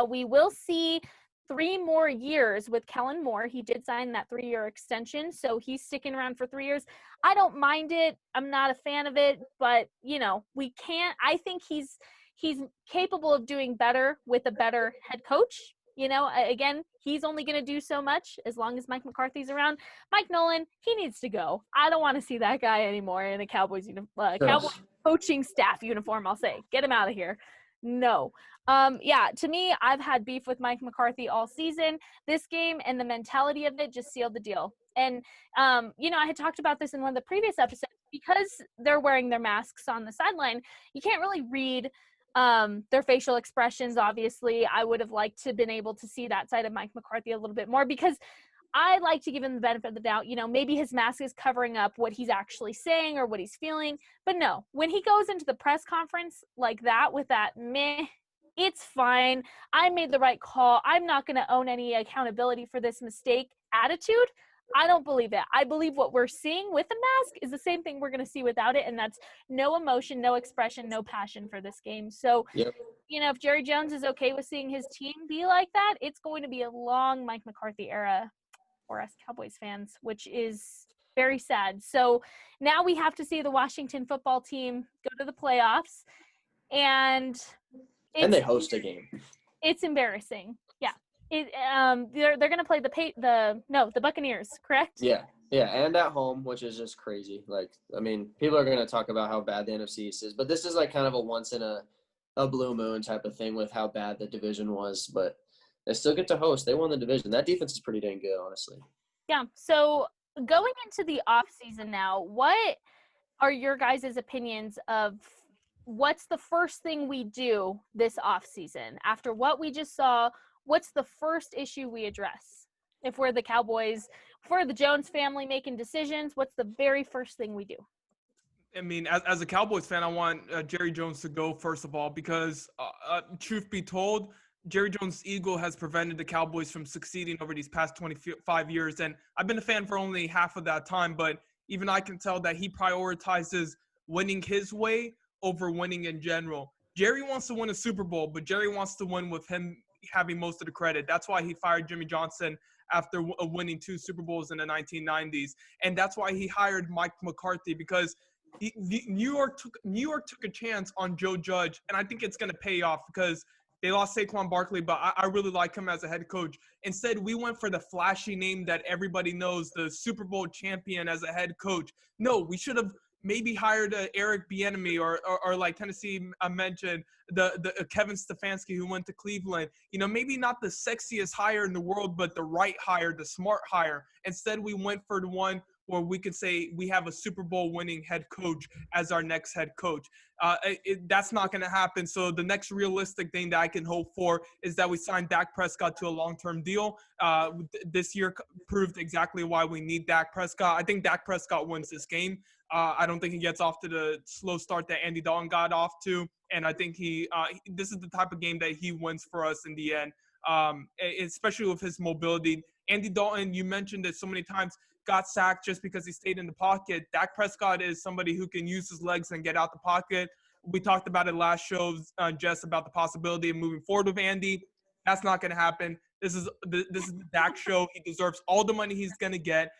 we will see 3 more years with Kellen Moore. He did sign that 3-year extension, so he's sticking around for 3 years. I don't mind it. I'm not a fan of it, but we can't. I think he's capable of doing better with a better head coach. Again, he's only going to do so much as long as Mike McCarthy's around. Mike Nolan, he needs to go. I don't want to see that guy anymore in a Cowboys Cowboys coaching staff uniform. I'll say, get him out of here. No. To me, I've had beef with Mike McCarthy all season. This game and the mentality of it just sealed the deal. And, I had talked about this in one of the previous episodes. Because they're wearing their masks on the sideline, you can't really read their facial expressions. Obviously, I would have liked to have been able to see that side of Mike McCarthy a little bit more because I like to give him the benefit of the doubt. Maybe his mask is covering up what he's actually saying or what he's feeling. But no, when he goes into the press conference like that with that meh, it's fine. I made the right call. I'm not going to own any accountability for this mistake attitude. I don't believe it. I believe what we're seeing with the mask is the same thing we're going to see without it, and that's no emotion, no expression, no passion for this game. So, Yep. If Jerry Jones is okay with seeing his team be like that, it's going to be a long Mike McCarthy era for us Cowboys fans, which is very sad. So now we have to see the Washington football team go to the playoffs, and they host a game. It's embarrassing. Yeah. They're going to play the Buccaneers, correct? Yeah, and at home, which is just crazy. People are going to talk about how bad the NFC East is, but this is kind of a once in a blue moon type of thing with how bad the division was, but they still get to host. They won the division. That defense is pretty dang good, honestly. Yeah, so going into the offseason now, what are your guys' opinions of what's the first thing we do this offseason? After what we just saw, what's the first issue we address? If we're the Cowboys, if we're the Jones family making decisions, what's the very first thing we do? As a Cowboys fan, I want Jerry Jones to go, first of all, because truth be told, Jerry Jones' ego has prevented the Cowboys from succeeding over these past 25 years. And I've been a fan for only half of that time, but even I can tell that he prioritizes winning his way over winning in general. Jerry wants to win a Super Bowl, but Jerry wants to win with him having most of the credit. That's why he fired Jimmy Johnson after winning 2 Super Bowls in the 1990s. And that's why he hired Mike McCarthy, because New York took a chance on Joe Judge, and I think it's going to pay off because they lost Saquon Barkley, but I really like him as a head coach. Instead, we went for the flashy name that everybody knows, the Super Bowl champion as a head coach. No, we should have maybe hired Eric Bieniemy or like Tennessee mentioned, the Kevin Stefanski who went to Cleveland. Maybe not the sexiest hire in the world, but the right hire, the smart hire. Instead, we went for the one where we could say we have a Super Bowl winning head coach as our next head coach. That's not going to happen. So the next realistic thing that I can hope for is that we sign Dak Prescott to a long-term deal. This year proved exactly why we need Dak Prescott. I think Dak Prescott wins this game. I don't think he gets off to the slow start that Andy Dalton got off to. And I think this is the type of game that he wins for us in the end, especially with his mobility. Andy Dalton, you mentioned it so many times, got sacked just because he stayed in the pocket. Dak Prescott is somebody who can use his legs and get out the pocket. We talked about it last show, Jess, about the possibility of moving forward with Andy. That's not going to happen. This is the Dak show. He deserves all the money he's going to get.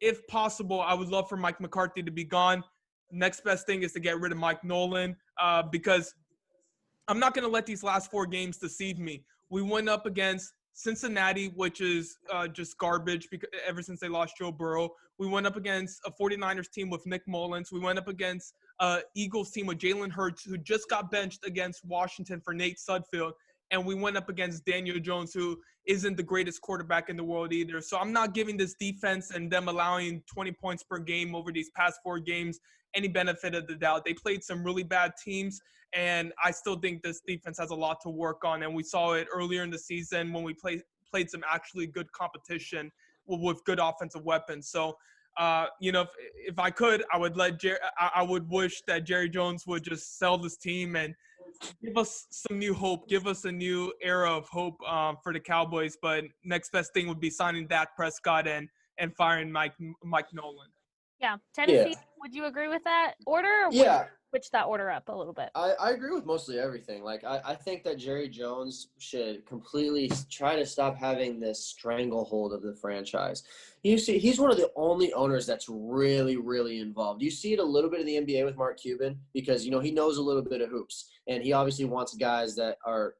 If possible, I would love for Mike McCarthy to be gone. Next best thing is to get rid of Mike Nolan because I'm not going to let these last 4 games deceive me. We went up against Cincinnati, which is just garbage because ever since they lost Joe Burrow. We went up against a 49ers team with Nick Mullins. We went up against Eagles team with Jalen Hurts, who just got benched against Washington for Nate Sudfeld. And we went up against Daniel Jones, who isn't the greatest quarterback in the world either. So I'm not giving this defense and them allowing 20 points per game over these past 4 games any benefit of the doubt. They played some really bad teams, and I still think this defense has a lot to work on. And we saw it earlier in the season when we played some actually good competition with good offensive weapons. So, if I could, I would wish that Jerry Jones would just sell this team and give us some new hope, give us a new era of hope for the Cowboys. But next best thing would be signing Dak Prescott and and firing Mike Nolan. Yeah. Tennessee, Yeah. would you agree with that order, or would Yeah. you switch that order up a little bit? I agree with mostly everything. Like, I think that Jerry Jones should completely try to stop having this stranglehold of the franchise. You see, he's one of the only owners that's really, really involved. You see it a little bit in the NBA with Mark Cuban because, he knows a little bit of hoops. And he obviously wants guys that are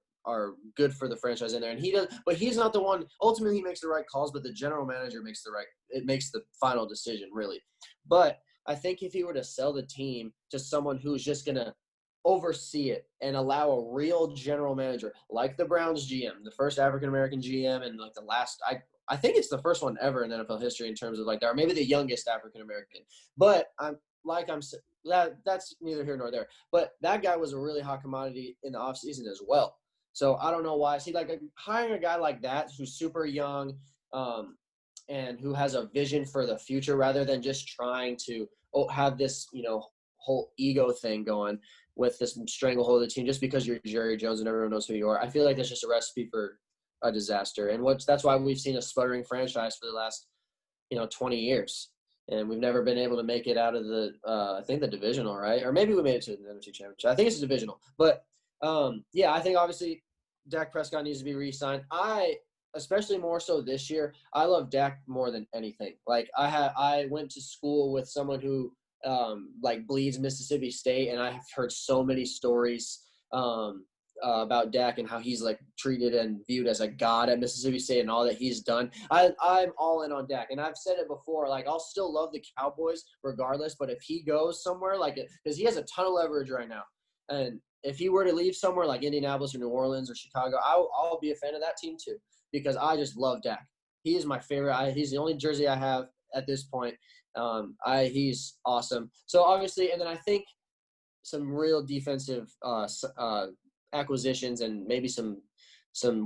good for the franchise in there. And he does, but he's not the one. Ultimately, he makes the right calls, but the general manager makes the final decision, really. But I think if he were to sell the team to someone who's just going to oversee it and allow a real general manager, like the Browns GM, the first African-American GM, and like the last, I think it's the first one ever in NFL history in terms of like, or maybe the youngest African-American. But that's neither here nor there. But that guy was a really hot commodity in the offseason as well. So I don't know why. See, like hiring a guy like that who's super young and who has a vision for the future rather than just trying to have this, whole ego thing going with this stranglehold of the team just because you're Jerry Jones and everyone knows who you are. I feel like that's just a recipe for a disaster. And that's why we've seen a sputtering franchise for the last, 20 years. And we've never been able to make it out of the, I think the divisional, right? Or maybe we made it to the NFC Championship. I think it's a divisional. But, I think obviously Dak Prescott needs to be re-signed. Especially more so this year, I love Dak more than anything. Like I went to school with someone who bleeds Mississippi State, and I've heard so many stories about Dak and how he's like treated and viewed as a god at Mississippi State and all that he's done. I'm all in on Dak, and I've said it before. Like I'll still love the Cowboys regardless, but if he goes somewhere because he has a ton of leverage right now, and if he were to leave somewhere like Indianapolis or New Orleans or Chicago, I'll be a fan of that team too. Because I just love Dak. He is my favorite. He's the only jersey I have at this point. He's awesome. So obviously, and then I think some real defensive acquisitions and maybe some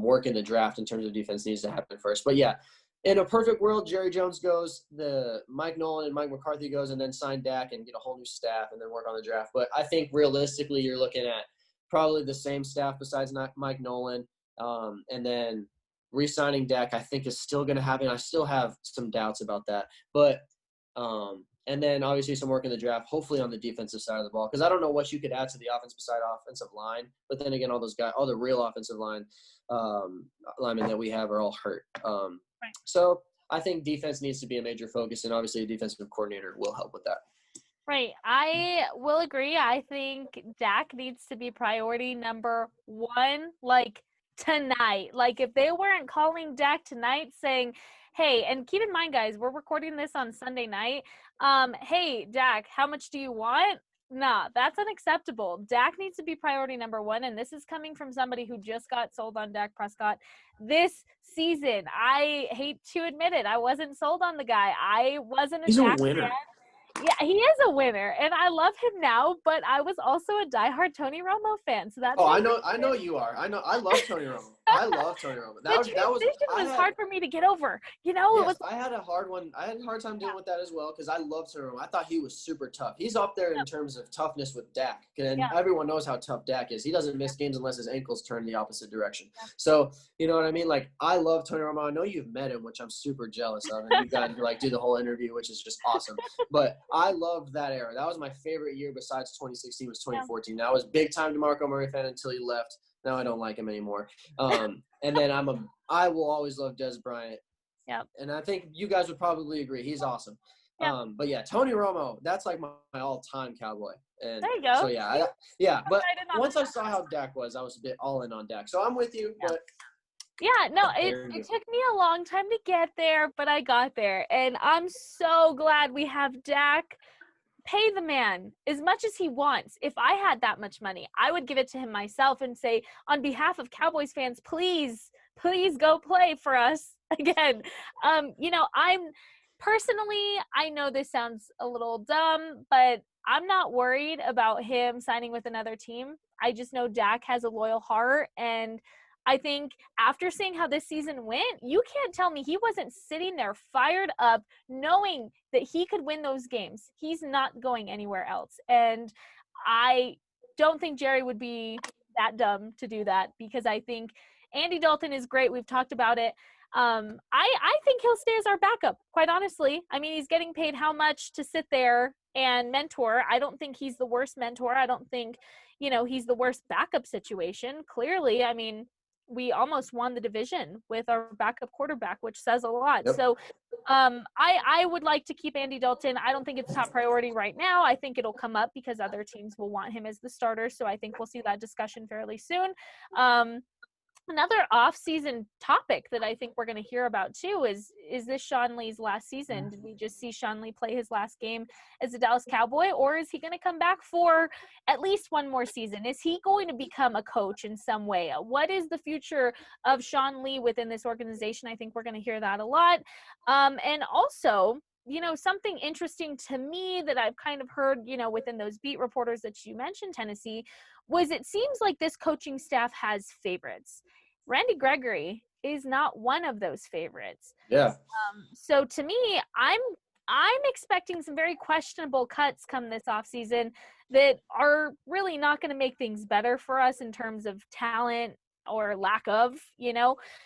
work in the draft in terms of defense needs to happen first. But yeah, in a perfect world, Jerry Jones goes, the Mike Nolan and Mike McCarthy goes, and then sign Dak and get a whole new staff and then work on the draft. But I think realistically, you're looking at probably the same staff besides Mike Nolan, and then re-signing Dak, I think, is still going to happen. I still have some doubts about that. But and then obviously some work in the draft, hopefully on the defensive side of the ball, because I don't know what you could add to the offensive line. But then again, all those guys, all the real offensive linemen that we have are all hurt. Right. So I think defense needs to be a major focus, and obviously a defensive coordinator will help with that. Right. I will agree. I think Dak needs to be priority number one, like tonight. Like if they weren't calling Dak tonight saying, hey, and keep in mind, guys, we're recording this on Sunday night. Hey, Dak, how much do you want? Nah, that's unacceptable. Dak needs to be priority number one, and this is coming from somebody who just got sold on Dak Prescott this season. I hate to admit it. I wasn't sold on the guy. I wasn't He's a Dak winner. fan. Yeah, he is a winner, and I love him now, but I was also a diehard Tony Romo fan. So that's I know you are. I love Tony Romo. I love Tony Romo. The transition was hard for me to get over. Yes, I had a hard one. I had a hard time dealing with that as well because I love Tony Romo. I thought he was super tough. He's up there in terms of toughness with Dak, and everyone knows how tough Dak is. He doesn't miss games unless his ankles turn the opposite direction. So you know what I mean? Like I love Tony Romo. I know you've met him, which I'm super jealous of, and you've gotten to do the whole interview, which is just awesome. But I loved that era. That was my favorite year besides 2016 was 2014. Now I was big time DeMarco Murray fan until he left. Now I don't like him anymore. And then I will always love Des Bryant. Yeah. And I think you guys would probably agree. He's awesome. Yeah. But yeah, Tony Romo, that's like my all-time Cowboy. And there you go. So yeah. But once I saw how Dak was, I was a bit all in on Dak. So I'm with you, but yeah, no, it took me a long time to get there, but I got there. And I'm so glad we have Dak. Pay the man as much as he wants. If I had that much money, I would give it to him myself and say, on behalf of Cowboys fans, please go play for us again. I'm personally, I know this sounds a little dumb, but I'm not worried about him signing with another team. I just know Dak has a loyal heart, and I think after seeing how this season went, you can't tell me he wasn't sitting there fired up, knowing that he could win those games. He's not going anywhere else. And I don't think Jerry would be that dumb to do that, because I think Andy Dalton is great. We've talked about it. I think he'll stay as our backup, quite honestly. I mean, he's getting paid how much to sit there and mentor. I don't think he's the worst mentor. I don't think, he's the worst backup situation. Clearly, I mean, we almost won the division with our backup quarterback, which says a lot. Yep. So I would like to keep Andy Dalton. I don't think it's top priority right now. I think it'll come up because other teams will want him as the starter. So I think we'll see that discussion fairly soon. Another off-season topic that I think we're going to hear about too is this Sean Lee's last season? Did we just see Sean Lee play his last game as a Dallas Cowboy, or is he going to come back for at least one more season? Is he going to become a coach in some way? What is the future of Sean Lee within this organization? I think we're going to hear that a lot. And also, something interesting to me that I've kind of heard, within those beat reporters that you mentioned, Tennessee, was it seems like this coaching staff has favorites. Randy Gregory is not one of those favorites. Yeah. So to me, I'm expecting some very questionable cuts come this offseason that are really not going to make things better for us in terms of talent or lack of,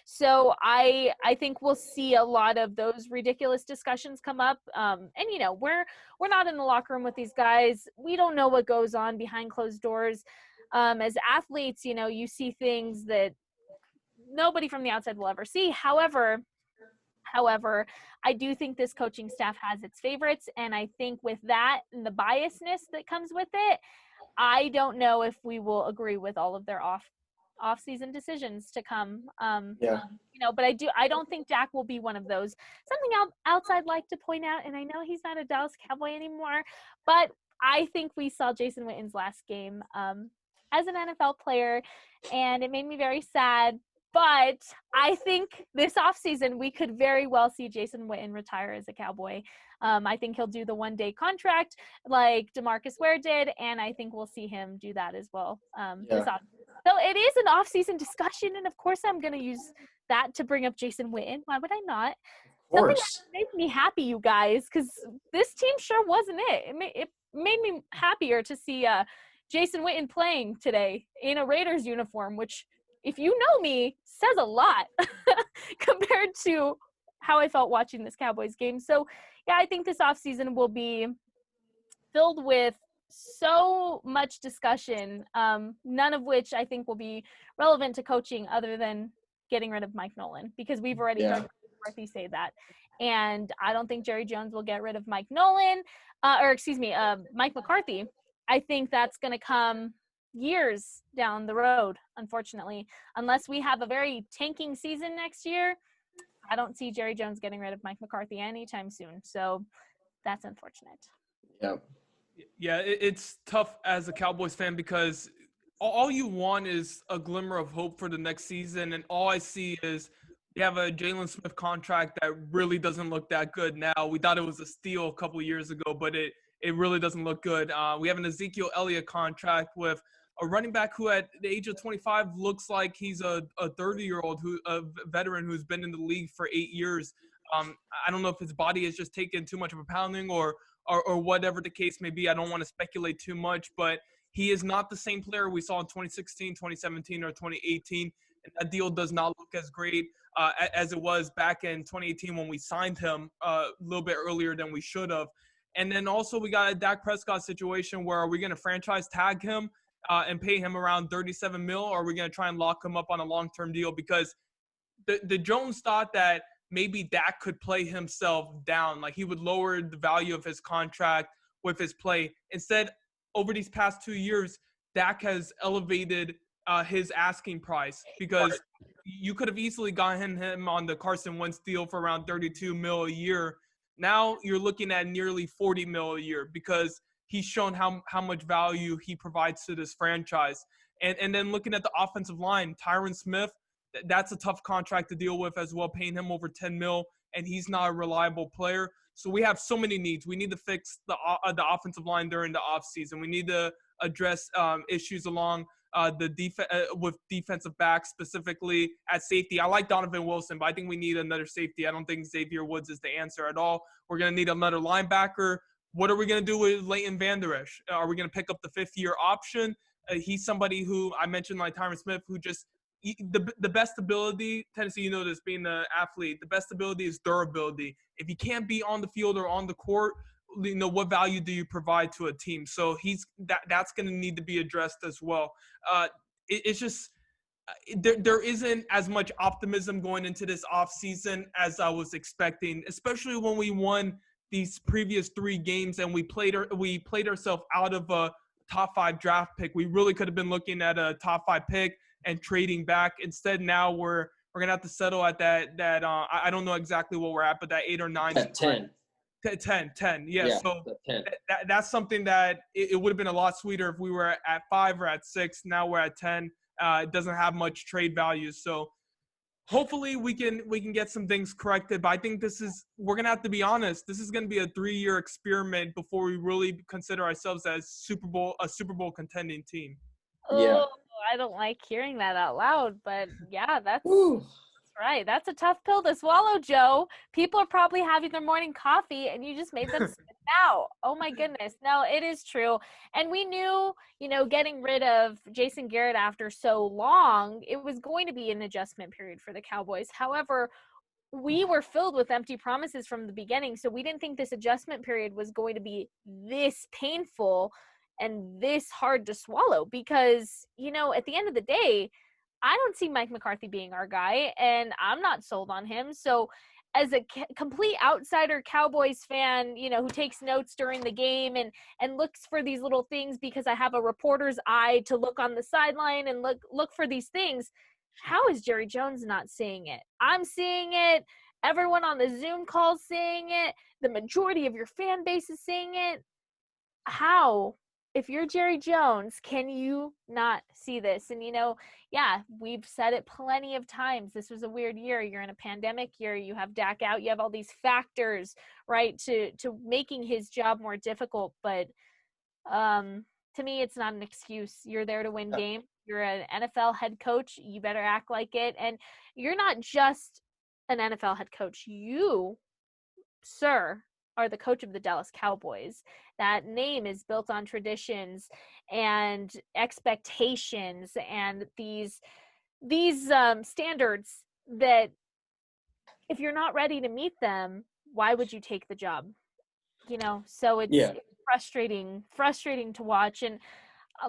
so I think we'll see a lot of those ridiculous discussions come up. And we're not in the locker room with these guys. We don't know what goes on behind closed doors. As athletes, you see things that nobody from the outside will ever see. However, I do think this coaching staff has its favorites, and I think with that and the biasness that comes with it, I don't know if we will agree with all of their off-season decisions to come. But I don't think Dak will be one of those. Something else I'd like to point out, and I know he's not a Dallas Cowboy anymore, but I think we saw Jason Witten's last game as an NFL player, and it made me very sad. But I think this offseason we could very well see Jason Witten retire as a Cowboy. I think he'll do the one-day contract like DeMarcus Ware did, and I think we'll see him do that as well this offseason. So it is an off-season discussion, and of course I'm going to use that to bring up Jason Witten. Why would I not? Of course. Something that made me happy, you guys, because this team sure wasn't it. It made me happier to see Jason Witten playing today in a Raiders uniform, which, if you know me, says a lot compared to how I felt watching this Cowboys game. So, yeah, I think this offseason will be filled with so much discussion, none of which I think will be relevant to coaching other than getting rid of Mike Nolan, because we've already heard McCarthy say that. And I don't think Jerry Jones will get rid of Mike Nolan, Mike McCarthy. I think that's going to come years down the road, unfortunately. Unless we have a very tanking season next year, I don't see Jerry Jones getting rid of Mike McCarthy anytime soon. So that's unfortunate. Yeah, it's tough as a Cowboys fan because all you want is a glimmer of hope for the next season, and all I see is we have a Jalen Smith contract that really doesn't look that good now. We thought it was a steal a couple of years ago, but it really doesn't look good. We have an Ezekiel Elliott contract with a running back who at the age of 25 looks like he's a 30-year-old, a veteran who's been in the league for 8 years. I don't know if his body has just taken too much of a pounding or whatever the case may be. I don't want to speculate too much, but he is not the same player we saw in 2016, 2017, or 2018. And that deal does not look as great as it was back in 2018 when we signed him a little bit earlier than we should have. And then also we got a Dak Prescott situation where are we going to franchise tag him and pay him around $37 million, or are we going to try and lock him up on a long-term deal? Because the Jones thought that maybe Dak could play himself down, like he would lower the value of his contract with his play. Instead, over these past 2 years, Dak has elevated his asking price, because you could have easily gotten him on the Carson Wentz deal for around $32 million a year. Now you're looking at nearly $40 million a year because he's shown how much value he provides to this franchise. And then looking at the offensive line, Tyron Smith, that's a tough contract to deal with as well, paying him over $10 million, and he's not a reliable player. So we have so many needs. We need to fix the offensive line during the offseason. We need to address issues along with defensive backs, specifically at safety. I like Donovan Wilson, but I think we need another safety. I don't think Xavier Woods is the answer at all. We're going to need another linebacker. What are we going to do with Leighton Vander Esch? Are we going to pick up the fifth-year option? He's somebody who I mentioned, like Tyron Smith, who just the best ability, Tennessee, you know this, being an athlete, the best ability is durability. If you can't be on the field or on the court, what value do you provide to a team? So that's going to need to be addressed as well. It's just there isn't as much optimism going into this offseason as I was expecting, especially when we won these previous 3 games and we played ourselves out of a top 5 draft pick. We really could have been looking at a top 5 pick and trading back. Instead, now we're gonna have to settle at that I don't know exactly what we're at, but that 8 or 9. 10. 10. Yeah. So 10. That's something that it would have been a lot sweeter if we were at 5 or at 6. Now we're at 10. It doesn't have much trade value. So hopefully we can get some things corrected. But I think we're going to have to be honest. This is going to be a 3-year experiment before we really consider ourselves as a Super Bowl contending team. Yeah. Oh, I don't like hearing that out loud, but yeah, that's right. That's a tough pill to swallow, Joe. People are probably having their morning coffee and you just made them spit out. Oh my goodness. No, it is true. And we knew, getting rid of Jason Garrett after so long, it was going to be an adjustment period for the Cowboys. However, we were filled with empty promises from the beginning. So we didn't think this adjustment period was going to be this painful and this hard to swallow because, at the end of the day, I don't see Mike McCarthy being our guy, and I'm not sold on him. So as a complete outsider Cowboys fan, who takes notes during the game and looks for these little things because I have a reporter's eye to look on the sideline and look for these things, how is Jerry Jones not seeing it? I'm seeing it. Everyone on the Zoom call seeing it. The majority of your fan base is seeing it. How? If you're Jerry Jones, can you not see this? And, we've said it plenty of times. This was a weird year. You're in a pandemic year. You have Dak out. You have all these factors, right, to making his job more difficult. But to me, it's not an excuse. You're there to win games. You're an NFL head coach. You better act like it. And you're not just an NFL head coach. You, sir, are the coach of the Dallas Cowboys. That name is built on traditions and expectations and these standards that if you're not ready to meet them, why would you take the job? So it's frustrating to watch. And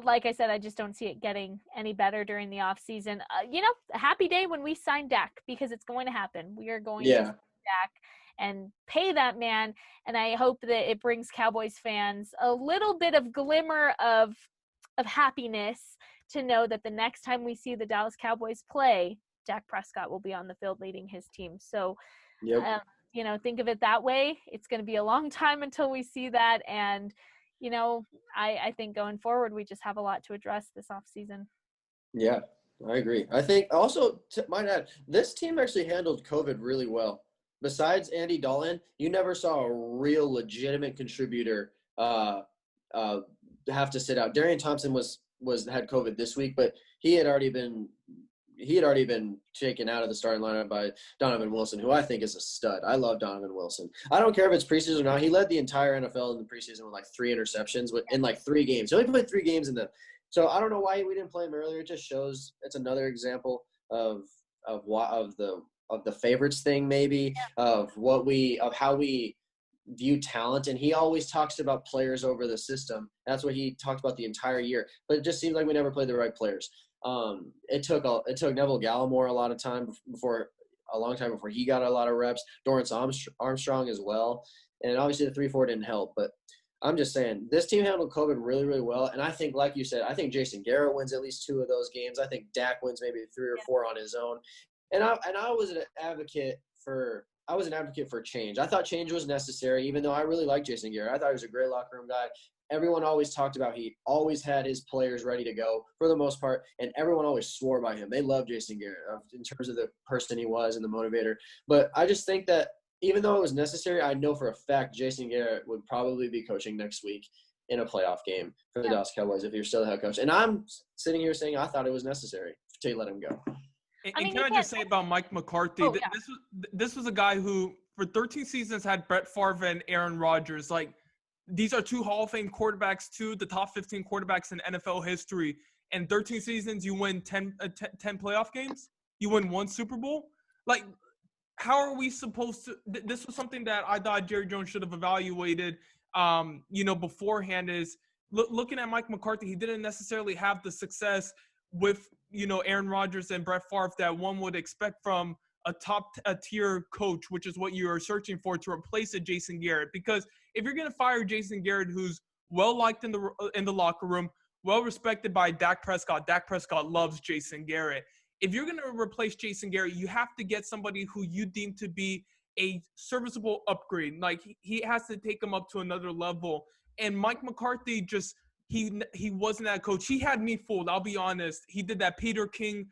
like I said, I just don't see it getting any better during the off season. A happy day when we sign Dak, because it's going to happen. We are going to sign Dak and pay that man. And I hope that it brings Cowboys fans a little bit of glimmer of happiness to know that the next time we see the Dallas Cowboys play, Dak Prescott will be on the field leading his team. So, think of it that way. It's going to be a long time until we see that. And, I think going forward, we just have a lot to address this offseason. Yeah, I agree. I think also, might add, this team actually handled COVID really well. Besides Andy Dalton, you never saw a real legitimate contributor have to sit out. Darian Thompson had COVID this week, but he had already been taken out of the starting lineup by Donovan Wilson, who I think is a stud. I love Donovan Wilson. I don't care if it's preseason or not. He led the entire NFL in the preseason with 3 interceptions in 3 games. He only played 3 games so I don't know why we didn't play him earlier. It just shows it's another example of the favorites thing, maybe, of how we view talent. And he always talks about players over the system. That's what he talked about the entire year. But it just seems like we never played the right players. It took Neville Gallimore a long time before he got a lot of reps. Dorrance Armstrong as well. And obviously the 3-4 didn't help. But I'm just saying, this team handled COVID really, really well. And I think, like you said, I think Jason Garrett wins at least 2 of those games. I think Dak wins maybe 3 or 4 on his own. And I was an advocate for change. I thought change was necessary, even though I really liked Jason Garrett. I thought he was a great locker room guy. Everyone always talked about he always had his players ready to go for the most part, and everyone always swore by him. They loved Jason Garrett in terms of the person he was and the motivator. But I just think that even though it was necessary, I know for a fact Jason Garrett would probably be coaching next week in a playoff game for the Dallas Cowboys if you're still the head coach. And I'm sitting here saying I thought it was necessary to let him go. And can I just say about Mike McCarthy, this was a guy who for 13 seasons had Brett Favre and Aaron Rodgers. These are 2 Hall of Fame quarterbacks, 2 the top 15 quarterbacks in NFL history. and 13 seasons you win 10 playoff games, you win 1 Super Bowl. Like, how are we supposed to? This was something that I thought Jerry Jones should have evaluated, beforehand. Is looking at Mike McCarthy, he didn't necessarily have the success with Aaron Rodgers and Brett Favre that one would expect from a tier coach, which is what you are searching for to replace a Jason Garrett. Because if you're going to fire Jason Garrett, who's well liked in the locker room, well respected by Dak Prescott loves Jason Garrett. If you're going to replace Jason Garrett, you have to get somebody who you deem to be a serviceable upgrade. Like, he has to take him up to another level. And Mike McCarthy just he wasn't that coach. He had me fooled. I'll be honest. He did that Peter King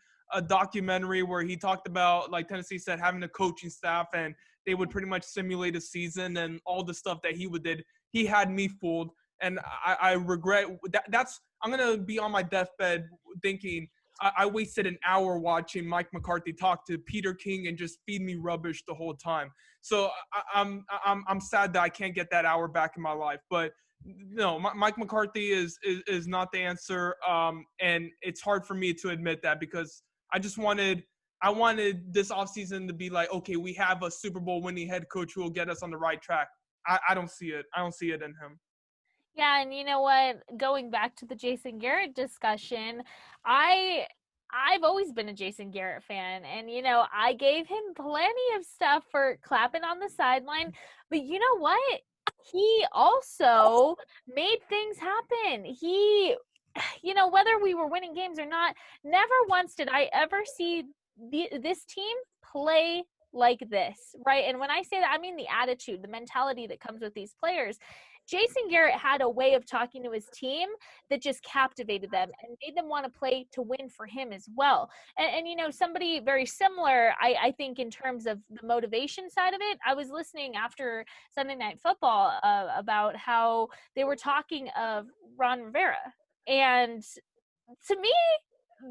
documentary where he talked about, like Tennessee said, having a coaching staff and they would pretty much simulate a season and all the stuff that he did. He had me fooled, and I regret that. I'm gonna be on my deathbed thinking I wasted an hour watching Mike McCarthy talk to Peter King and just feed me rubbish the whole time. So I'm sad that I can't get that hour back in my life. But no, Mike McCarthy is not the answer, and it's hard for me to admit that because I wanted this offseason to be like, okay, we have a Super Bowl winning head coach who will get us on the right track. I don't see it. I don't see it in him. Yeah, and you know what? Going back to the Jason Garrett discussion, I've always been a Jason Garrett fan, and I gave him plenty of stuff for clapping on the sideline, but you know what? He also made things happen. He, whether we were winning games or not, never once did I ever see this team play like this, right? And when I say that, I mean the attitude, the mentality that comes with these players. Jason Garrett had a way of talking to his team that just captivated them and made them want to play to win for him as well. And somebody very similar, I think, in terms of the motivation side of it, I was listening after Sunday Night Football about how they were talking of Ron Rivera. And to me,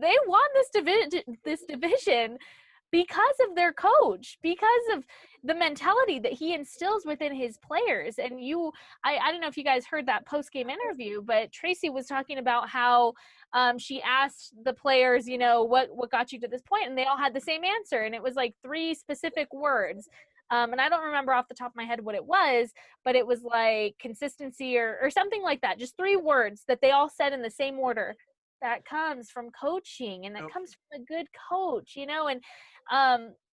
they won this division because of their coach, because of the mentality that he instills within his players. And I don't know if you guys heard that post-game interview, but Tracy was talking about how she asked the players, what got you to this point? And they all had the same answer. And it was like 3 specific words. And I don't remember off the top of my head what it was, but it was like consistency or something like that. Just 3 words that they all said in the same order. That comes from coaching, and that comes from a good coach, and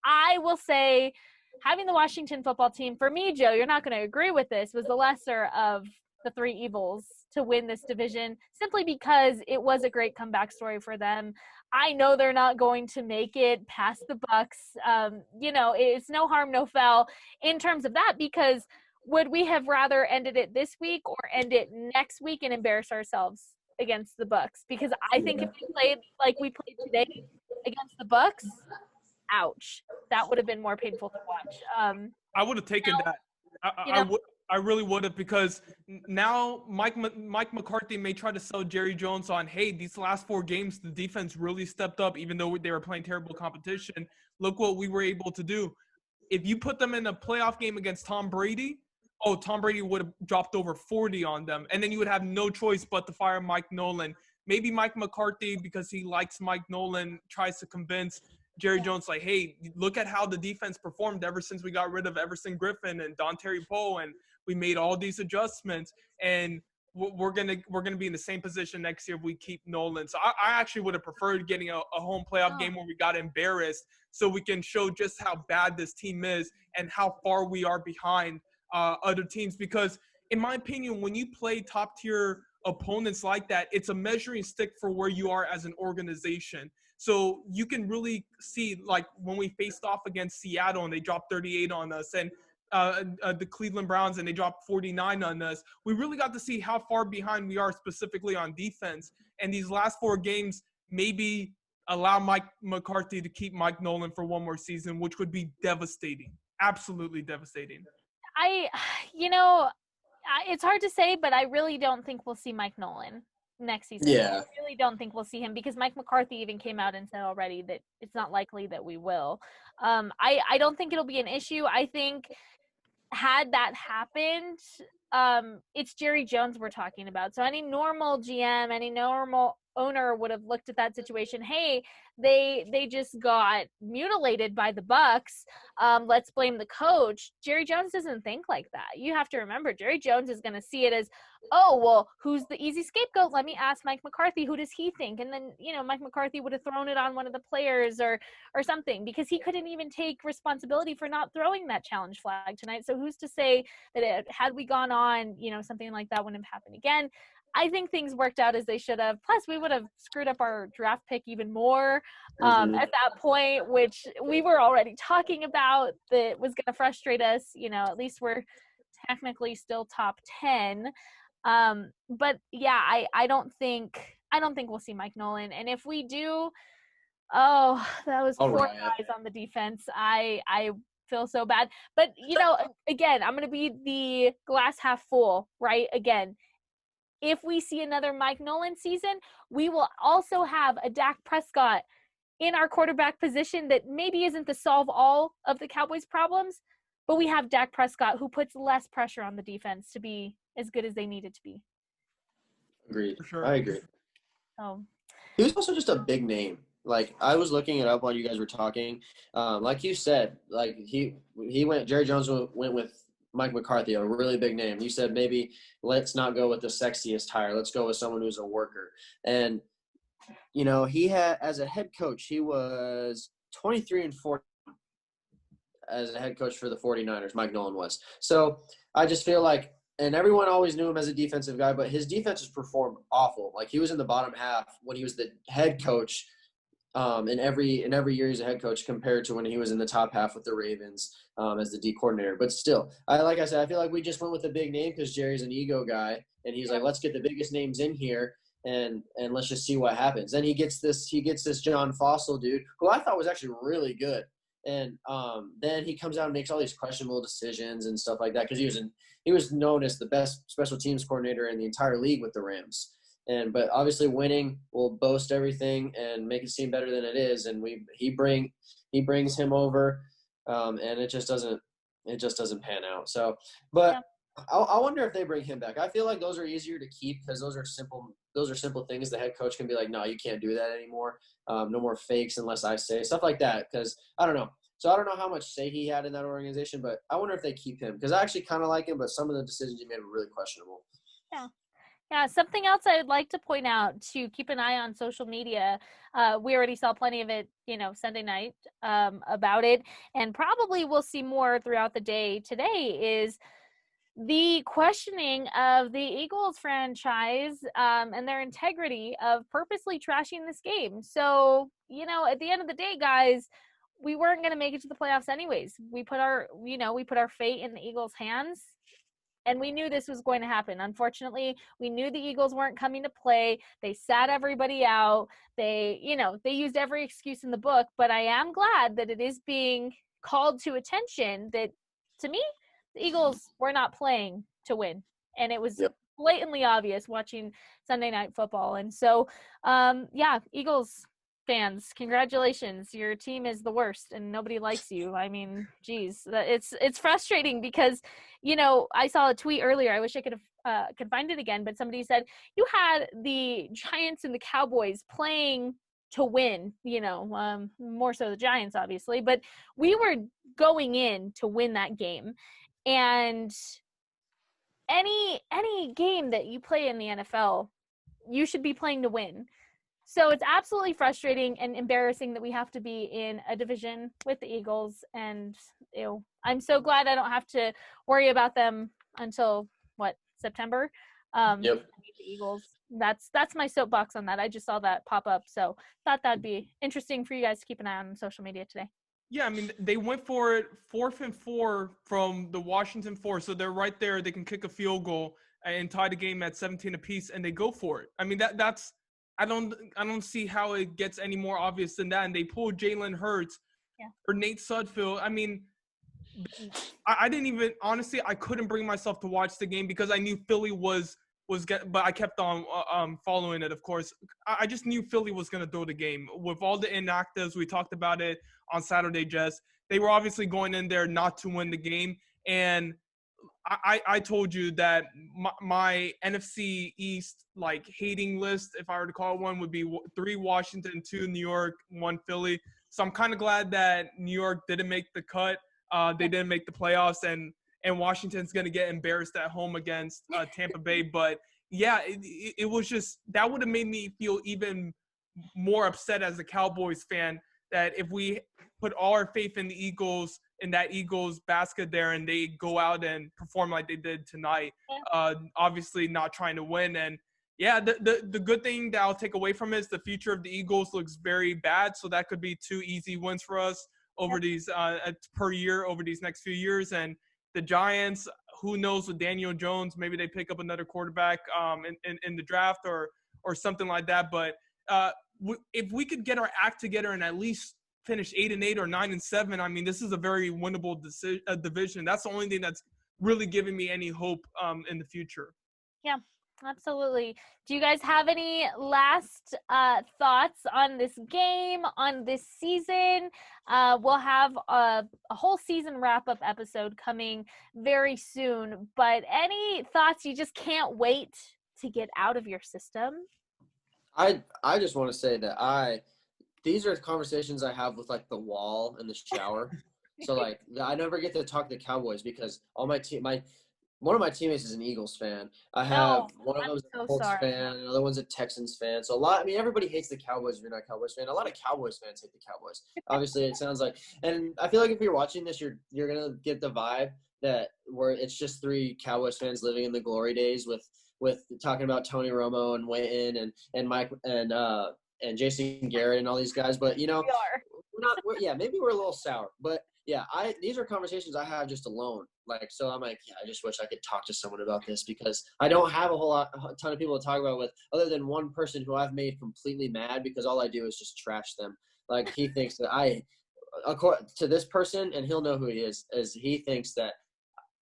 I will say having the Washington football team, for me, Joe, you're not going to agree with this, was the lesser of the 3 evils to win this division, simply because it was a great comeback story for them. I know they're not going to make it past the Bucks. It's no harm, no foul in terms of that, because would we have rather ended it this week or end it next week and embarrass ourselves against the Bucks? Because I think if we played like we played today against the Bucks, ouch, that would have been more painful to watch. I would have taken that. I really would have, because now Mike McCarthy may try to sell Jerry Jones on, hey, these last 4 games the defense really stepped up even though they were playing terrible competition. Look what we were able to do. If you put them in a playoff game against Tom Brady, Tom Brady would have dropped over 40 on them, and then you would have no choice but to fire Mike Nolan. Maybe Mike McCarthy, because he likes Mike Nolan, tries to convince Jerry Jones, like, hey, look at how the defense performed ever since we got rid of Everson Griffin and Don Terry Poe, and we made all these adjustments, and we're gonna be in the same position next year if we keep Nolan. So I actually would have preferred getting a home playoff game where we got embarrassed, so we can show just how bad this team is and how far we are behind other teams. Because in my opinion, when you play top tier opponents like that, it's a measuring stick for where you are as an organization. So you can really see, like when we faced off against Seattle and they dropped 38 on us, and the Cleveland Browns and they dropped 49 on us, we really got to see how far behind we are specifically on defense. And these last 4 games maybe allow Mike McCarthy to keep Mike Nolan for 1 more season, which would be devastating, absolutely devastating. It's hard to say, but I really don't think we'll see Mike Nolan next season. Yeah. I really don't think we'll see him, because Mike McCarthy even came out and said already that it's not likely that we will. I don't think it'll be an issue. I think had that happened, it's Jerry Jones we're talking about. So any normal GM, any normal owner would have looked at that situation. Hey, they just got mutilated by the Bucks. Let's blame the coach. Jerry Jones doesn't think like that. You have to remember, Jerry Jones is going to see it as, oh, well, who's the easy scapegoat? Let me ask Mike McCarthy. Who does he think? And then, Mike McCarthy would have thrown it on one of the players or something, because he couldn't even take responsibility for not throwing that challenge flag tonight. So who's to say that had we gone on, something like that wouldn't have happened again. I think things worked out as they should have. Plus, we would have screwed up our draft pick even more at that point, which we were already talking about that was going to frustrate us. At least we're technically still top 10. But yeah, I don't think we'll see Mike Nolan. And if we do, oh, that was poor guys on the defense. I feel so bad. But again, I'm going to be the glass half full, right? Again, if we see another Mike Nolan season, we will also have a Dak Prescott in our quarterback position that maybe isn't the solve all of the Cowboys' problems, but we have Dak Prescott who puts less pressure on the defense to be as good as they need it to be. Agreed. For sure. I agree. Oh. He was also just a big name. Like, I was looking it up while you guys were talking. Like you said, like Jerry Jones went with Mike McCarthy, a really big name. You said maybe let's not go with the sexiest hire. Let's go with someone who's a worker. And, he had, as a head coach, he was 23-40 as a head coach for the 49ers, Mike Nolan was. So I just feel like, and everyone always knew him as a defensive guy, but his defense has performed awful. Like, he was in the bottom half when he was the head coach in every year he's a head coach, compared to when he was in the top half with the Ravens as the D coordinator. But still, like I said, I feel like we just went with a big name because Jerry's an ego guy, and he's like, let's get the biggest names in here and let's just see what happens. Then he gets this John Fossil dude, who I thought was actually really good. And then he comes out and makes all these questionable decisions and stuff like that, because he was known as the best special teams coordinator in the entire league with the Rams. But obviously winning will boast everything and make it seem better than it is. And he brings him over, and it just doesn't pan out. So, but yeah. I wonder if they bring him back. I feel like those are easier to keep because those are simple things. The head coach can be like, no, you can't do that anymore. No more fakes unless I say, stuff like that. Because I don't know. So I don't know how much say he had in that organization, but I wonder if they keep him, because I actually kind of like him, but some of the decisions he made were really questionable. Yeah. Yeah, something else I'd like to point out, to keep an eye on social media. We already saw plenty of it, Sunday night about it, and probably we'll see more throughout the day today, is the questioning of the Eagles franchise and their integrity of purposely trashing this game. So, at the end of the day, guys, we weren't going to make it to the playoffs anyways. We put our fate in the Eagles' hands. And we knew this was going to happen. Unfortunately, we knew the Eagles weren't coming to play. They sat everybody out. They used every excuse in the book. But I am glad that it is being called to attention that, to me, the Eagles were not playing to win. And it was blatantly obvious watching Sunday Night Football. And so, Eagles fans, congratulations. Your team is the worst and nobody likes you. I mean, geez, it's frustrating because, I saw a tweet earlier. I wish I could find it again, but somebody said you had the Giants and the Cowboys playing to win, more so the Giants, obviously, but we were going in to win that game. And any game that you play in the NFL, you should be playing to win. So it's absolutely frustrating and embarrassing that we have to be in a division with the Eagles. And I'm so glad I don't have to worry about them until September. The Eagles. That's my soapbox on that. I just saw that pop up, so thought that'd be interesting for you guys to keep an eye on social media today. Yeah, I mean, they went for it 4th and 4 from the Washington 4, so they're right there. They can kick a field goal and tie the game at 17 apiece, and they go for it. I mean, that's. I don't see how it gets any more obvious than that. And they pulled Jalen Hurts or Nate Sudfeld. I mean, I didn't even – honestly, I couldn't bring myself to watch the game because I knew Philly was but I kept on following it, of course. I just knew Philly was going to throw the game. With all the inactives, we talked about it on Saturday, Jess. They were obviously going in there not to win the game. And I told you that my NFC East like hating list, if I were to call it one, would be 3 Washington, 2 New York, 1 Philly. So I'm kind of glad that New York didn't make the cut. They didn't make the playoffs, and Washington's going to get embarrassed at home against Tampa Bay. But yeah, it was just that would have made me feel even more upset as a Cowboys fan, that if we put all our faith in the Eagles, in that Eagles basket there, and they go out and perform like they did tonight, obviously not trying to win. And yeah, the good thing that I'll take away from it is the future of the Eagles looks very bad. So that could be 2 easy wins for us over these per year over these next few years. And the Giants, who knows with Daniel Jones, maybe they pick up another quarterback in the draft or something like that. But if we could get our act together and at least finish 8-8 or 9-7, I mean, this is a very winnable division. That's the only thing that's really giving me any hope in the future. Yeah, absolutely. Do you guys have any last thoughts on this game, on this season? We'll have a whole season wrap-up episode coming very soon, but any thoughts you just can't wait to get out of your system? I just want to say that these are conversations I have with like the wall in the shower. So like I never get to talk to the Cowboys because all one of my teammates is an Eagles fan. I have one of them's a Colts fan, another one's a Texans fan. So everybody hates the Cowboys if you're not a Cowboys fan. A lot of Cowboys fans hate the Cowboys. Obviously, it sounds like, and I feel like if you're watching this, you're gonna get the vibe that it's just 3 Cowboys fans living in the glory days with talking about Tony Romo and Wayne and Mike and Jason Garrett and all these guys. But you know, maybe we're a little sour, but yeah, these are conversations I have just alone. Like, so I'm like, yeah, I just wish I could talk to someone about this because I don't have a ton of people to talk about with other than one person who I've made completely mad because all I do is just trash them. Like, he thinks that according to this person, and he'll know who he is he thinks that,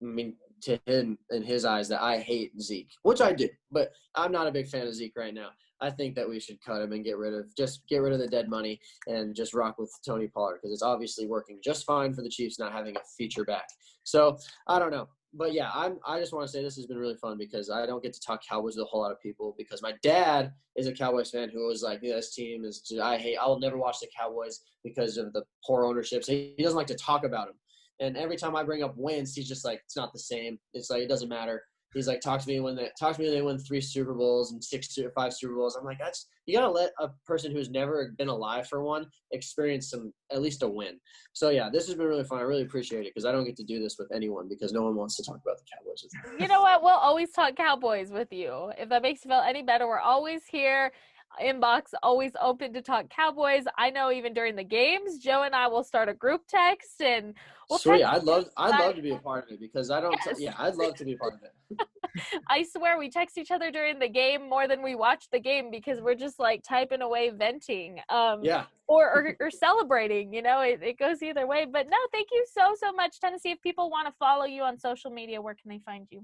I mean, to him, in his eyes, that I hate Zeke, which I do, but I'm not a big fan of Zeke right now. I think that we should cut him and get rid of the dead money and just rock with Tony Pollard because it's obviously working just fine for the Chiefs not having a feature back. So I don't know. But yeah, I just want to say this has been really fun because I don't get to talk Cowboys with a whole lot of people because my dad is a Cowboys fan who was like, yeah, this team is I'll never watch the Cowboys because of the poor ownership. So he doesn't like to talk about them. And every time I bring up wins, he's just like, it's not the same. It's like, it doesn't matter. He's like, talk to me when they win 3 Super Bowls and 5 Super Bowls. I'm like, you got to let a person who's never been alive for one experience at least a win. So yeah, this has been really fun. I really appreciate it because I don't get to do this with anyone because no one wants to talk about the Cowboys with me. You know what? We'll always talk Cowboys with you. If that makes you feel any better, we're always here. Inbox always open to talk Cowboys. I know even during the games, Joe and I will start a group text and we'll sweet. I'd love to be a part of it because I don't. Yes. I'd love to be a part of it. I swear we text each other during the game more than we watch the game because we're just like typing away, venting, or celebrating. You know, it goes either way. But no, thank you so much, Tennessee. If people want to follow you on social media, where can they find you?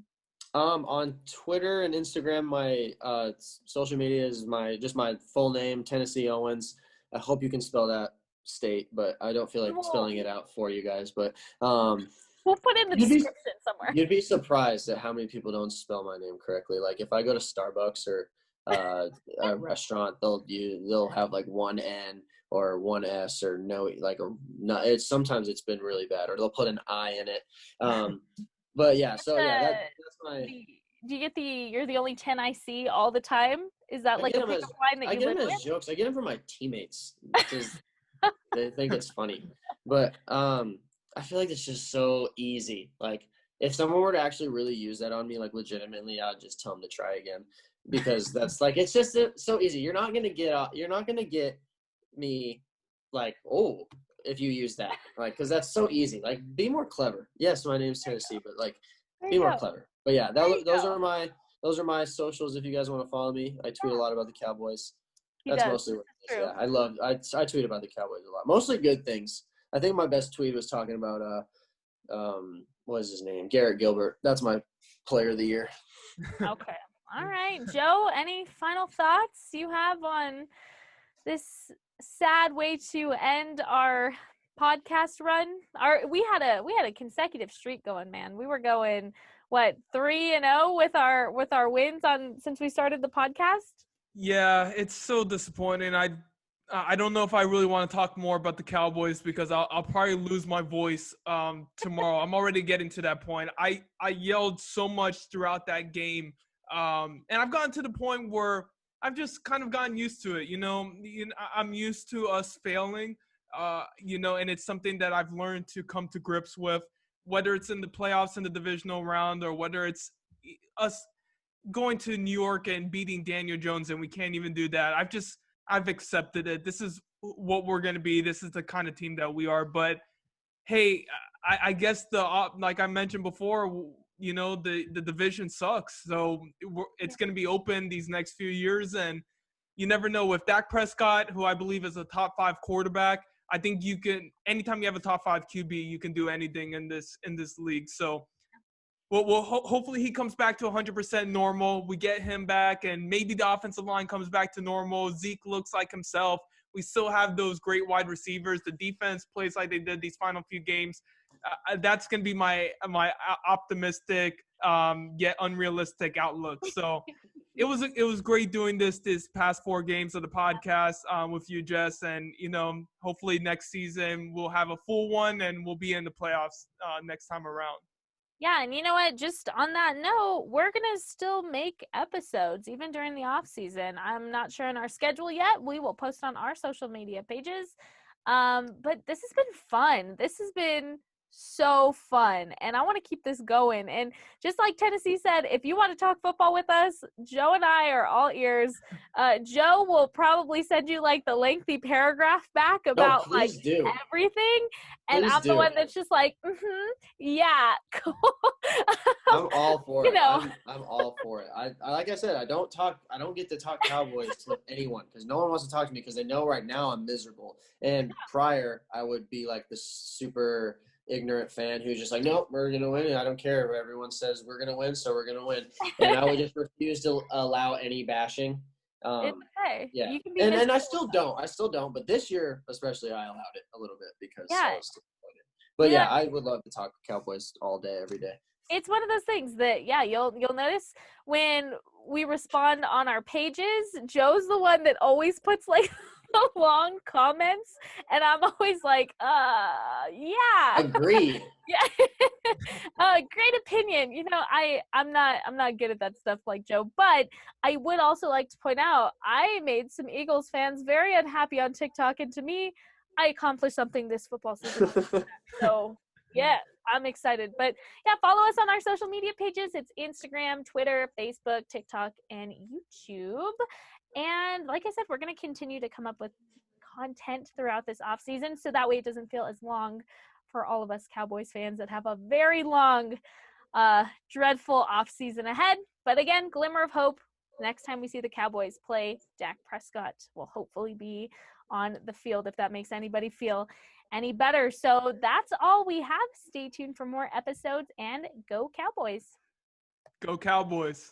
On Twitter and Instagram, my social media is my full name, Tennessee Owens. I hope you can spell that state, but I don't feel like spelling it out for you guys. But we'll put it in the description somewhere. You'd be surprised at how many people don't spell my name correctly. Like if I go to Starbucks or a restaurant, they'll have like one N or one S or no, like sometimes it's been really bad, or they'll put an I in it. But yeah, so yeah, that's my. Do you get you're the only 10 I see all the time? Is that like a pickup line that you live with? I get them as jokes. I get them from my teammates because they think it's funny. But I feel like it's just so easy. Like if someone were to actually really use that on me, like legitimately, I'd just tell them to try again because that's like it's just so easy. You're not gonna get me like if you use that, like, because that's so easy. Like, be more clever. Yes, my name's Tennessee, but like, be more clever. But yeah, those are my socials. If you guys want to follow me, I tweet a lot about the Cowboys. That's mostly what it is. Yeah, I tweet about the Cowboys a lot, mostly good things. I think my best tweet was talking about what is his name? Garrett Gilbert. That's my player of the year. Okay, all right, Joe. Any final thoughts you have on this sad way to end our podcast run. We had a consecutive streak going, man. We were going 3-0 with our wins since we started the podcast. Yeah, it's so disappointing. I don't know if I really want to talk more about the Cowboys because I'll probably lose my voice tomorrow. I'm already getting to that point. I yelled so much throughout that game, and I've gotten to the point where I've just kind of gotten used to it. I'm used to us failing, and it's something that I've learned to come to grips with, whether it's in the playoffs in the divisional round or whether it's us going to New York and beating Daniel Jones and we can't even do that. I've accepted it. This is what we're going to be. This is the kind of team that we are. But hey, I guess like I mentioned before, the division sucks. So it's going to be open these next few years. And you never know with Dak Prescott, who I believe is a top 5 quarterback. I think you can, anytime you have a top 5 QB, you can do anything in this league. So hopefully he comes back to 100% normal. We get him back, and maybe the offensive line comes back to normal. Zeke looks like himself. We still have those great wide receivers. The defense plays like they did these final few games. That's going to be my optimistic yet unrealistic outlook. So it was great doing this past 4 games of the podcast with you, Jess. And, hopefully next season we'll have a full one and we'll be in the playoffs next time around. Yeah, and you know what? Just on that note, we're going to still make episodes even during the off season. I'm not sure in our schedule yet. We will post on our social media pages. But this has been fun. This has been so fun, and I want to keep this going. And just like Tennessee said, if you want to talk football with us, Joe and I are all ears. Joe will probably send you like the lengthy paragraph back about everything, and I'm the one that's just like, yeah, cool. I'm all for it. I'm all for it. I like I said, I don't get to talk Cowboys with anyone because no one wants to talk to me because they know right now I'm miserable. And prior, I would be like the super ignorant fan who's just like, nope, we're gonna win, and I don't care if everyone says we're gonna win, so we're gonna win. And I would just refuse to allow any bashing. It's okay. Yeah, you can be and I still don't. But this year, especially, I allowed it a little bit because I was disappointed. But yeah, I would love to talk Cowboys all day, every day. It's one of those things that, you'll notice when we respond on our pages, Joe's the one that always puts like the long comments, and I'm always like, yeah. Agreed. Yeah. Great opinion. I'm not good at that stuff like Joe, but I would also like to point out I made some Eagles fans very unhappy on TikTok, and to me, I accomplished something this football season. So, yeah. I'm excited. But yeah, follow us on our social media pages. It's Instagram, Twitter, Facebook, TikTok, and YouTube. And like I said, we're going to continue to come up with content throughout this off season, so that way it doesn't feel as long for all of us Cowboys fans that have a very long, dreadful off season ahead. But again, glimmer of hope. Next time we see the Cowboys play, Dak Prescott will hopefully be on the field, if that makes anybody feel any better. So that's all we have. Stay tuned for more episodes, and go Cowboys. Go Cowboys.